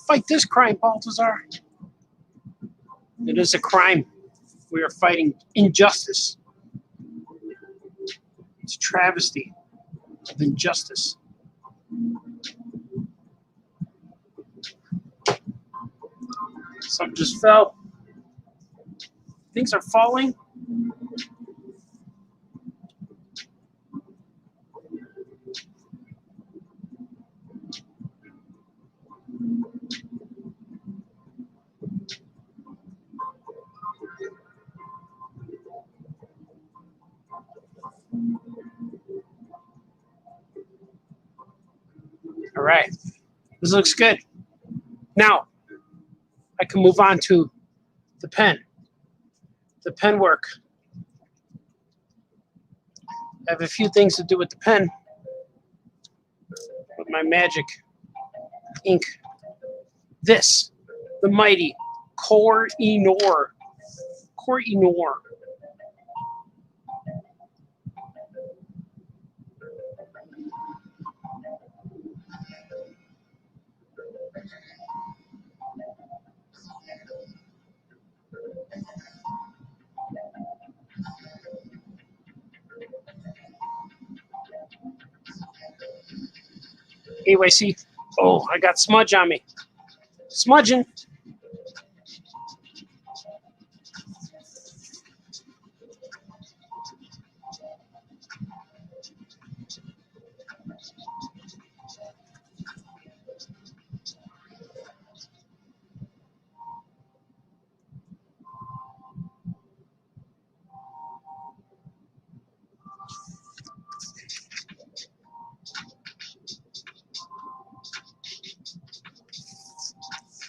Fight this crime, Baltazar. It is a crime. We are fighting injustice. It's a travesty of injustice. Something just fell. Things are falling. This looks good. Now, I can move on to the pen. The pen work. I have a few things to do with the pen. With my magic ink. This, the mighty Koh-i-Noor. Koh-i-Noor. AYC. Oh, I got smudge on me. Smudging.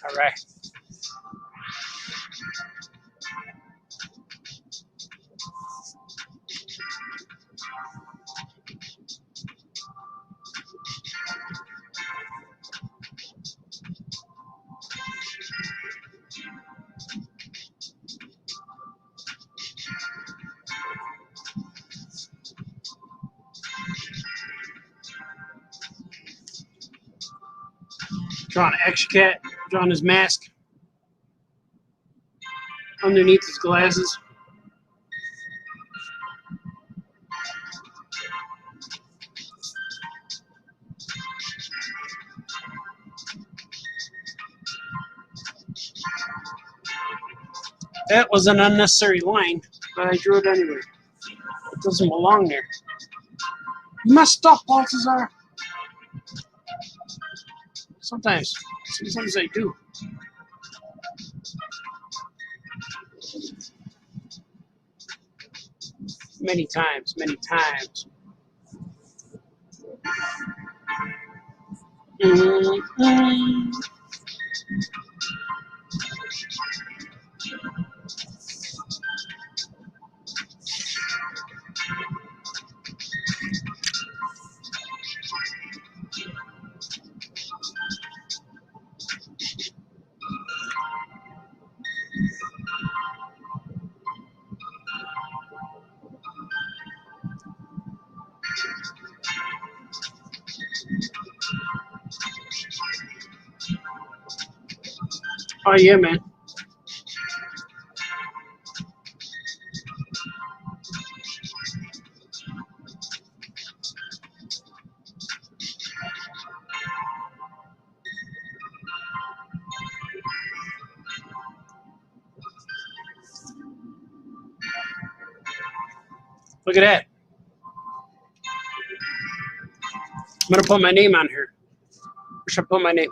All right. Drawing an extra cat, drawing his mask underneath his glasses. That was an unnecessary line, but I drew it anyway. It doesn't belong there. You messed up, Balthazar. Sometimes I do. Many times. Oh yeah, man. Look at that. I'm gonna put my name on here. Where should I put my name?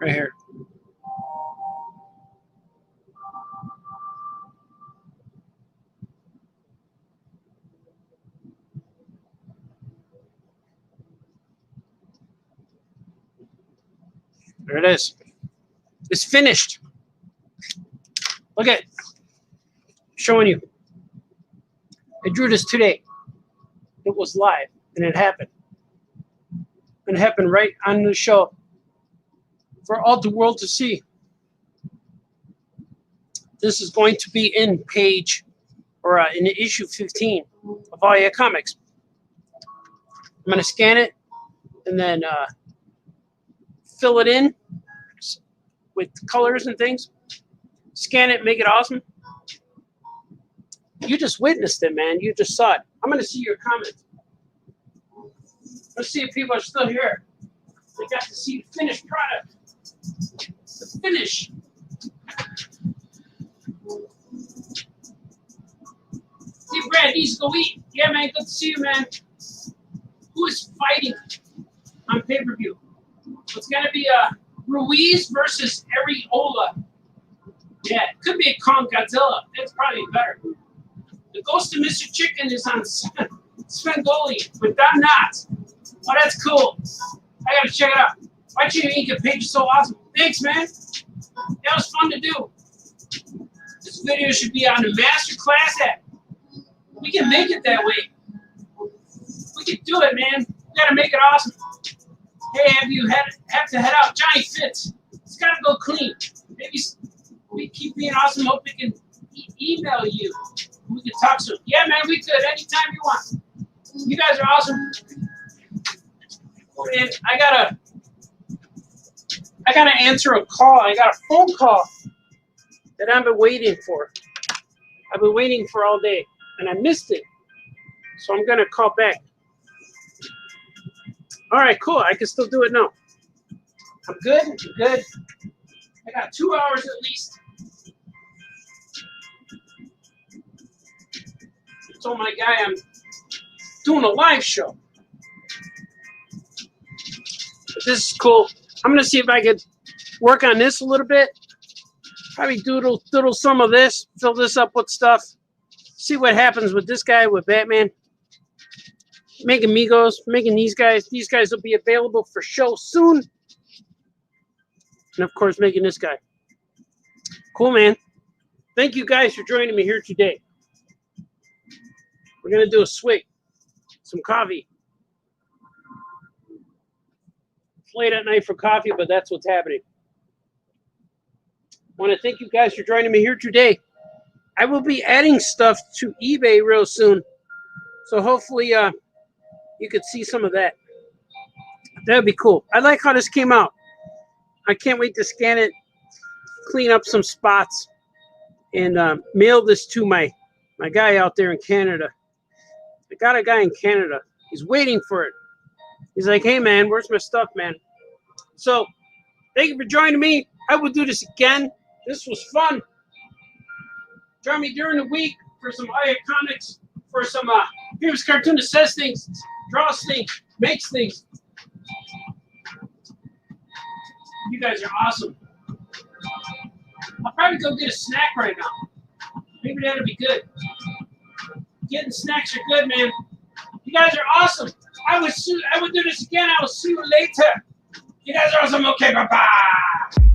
Right here. There it is. It's finished. Look at it. Showing you. I drew this today. It was live, and it happened. And it happened right on the show for all the world to see. This is going to be in page, or in issue 15 of All Comics. I'm going to scan it and then fill it in with colors and things. Scan it, make it awesome. You just witnessed it, man. You just saw it. I'm going to see your comments. Let's see if people are still here. They got to see the finished product. The finish. Hey, Brad needs to go eat. Yeah, man. Good to see you, man. Who is fighting on pay-per-view? It's going to be Ruiz versus Ariola. Yeah, it could be a Kong Godzilla. That's probably better. The Ghost of Mr. Chicken is on Svengoli with Don Knotts. Oh, that's cool. I gotta check it out. Watching your ink page is so awesome. Thanks, man. That was fun to do. This video should be on the Masterclass app. We can make it that way. We can do it, man. We gotta make it awesome. Hey, have to head out? Johnny Fitz. It's gotta go clean. Maybe we keep being awesome. Hope we can email you. We can talk soon. Yeah, man, we could anytime you want. You guys are awesome. And I gotta answer a call. I got a phone call that I've been waiting for. I've been waiting for all day, and I missed it. So I'm gonna call back. All right, cool. I can still do it now. I'm good. I'm good. I got 2 hours at least. I told my guy I'm doing a live show. But this is cool. I'm gonna see if I could work on this a little bit. Probably doodle some of this, fill this up with stuff. See what happens with this guy, with Batman. Make amigos, making these guys. These guys will be available for show soon. And of course, making this guy. Cool, man. Thank you guys for joining me here today. We're gonna do a swig, some coffee. It's late at night for coffee, but that's what's happening. I want to thank you guys for joining me here today. I will be adding stuff to eBay real soon, so hopefully you could see some of that. That would be cool. I like how this came out. I can't wait to scan it, clean up some spots, and mail this to my guy out there in Canada. I got a guy in Canada. He's waiting for it. He's like, hey, man, where's my stuff, man? So thank you for joining me. I will do this again. This was fun. Join me during the week for some comics, for some famous cartoonist says things, draws things, makes things. You guys are awesome. I'll probably go get a snack right now. Maybe that'll be good. Getting snacks are good, man. You guys are awesome. I would do this again. I will see you later. You guys are awesome. Okay, bye-bye.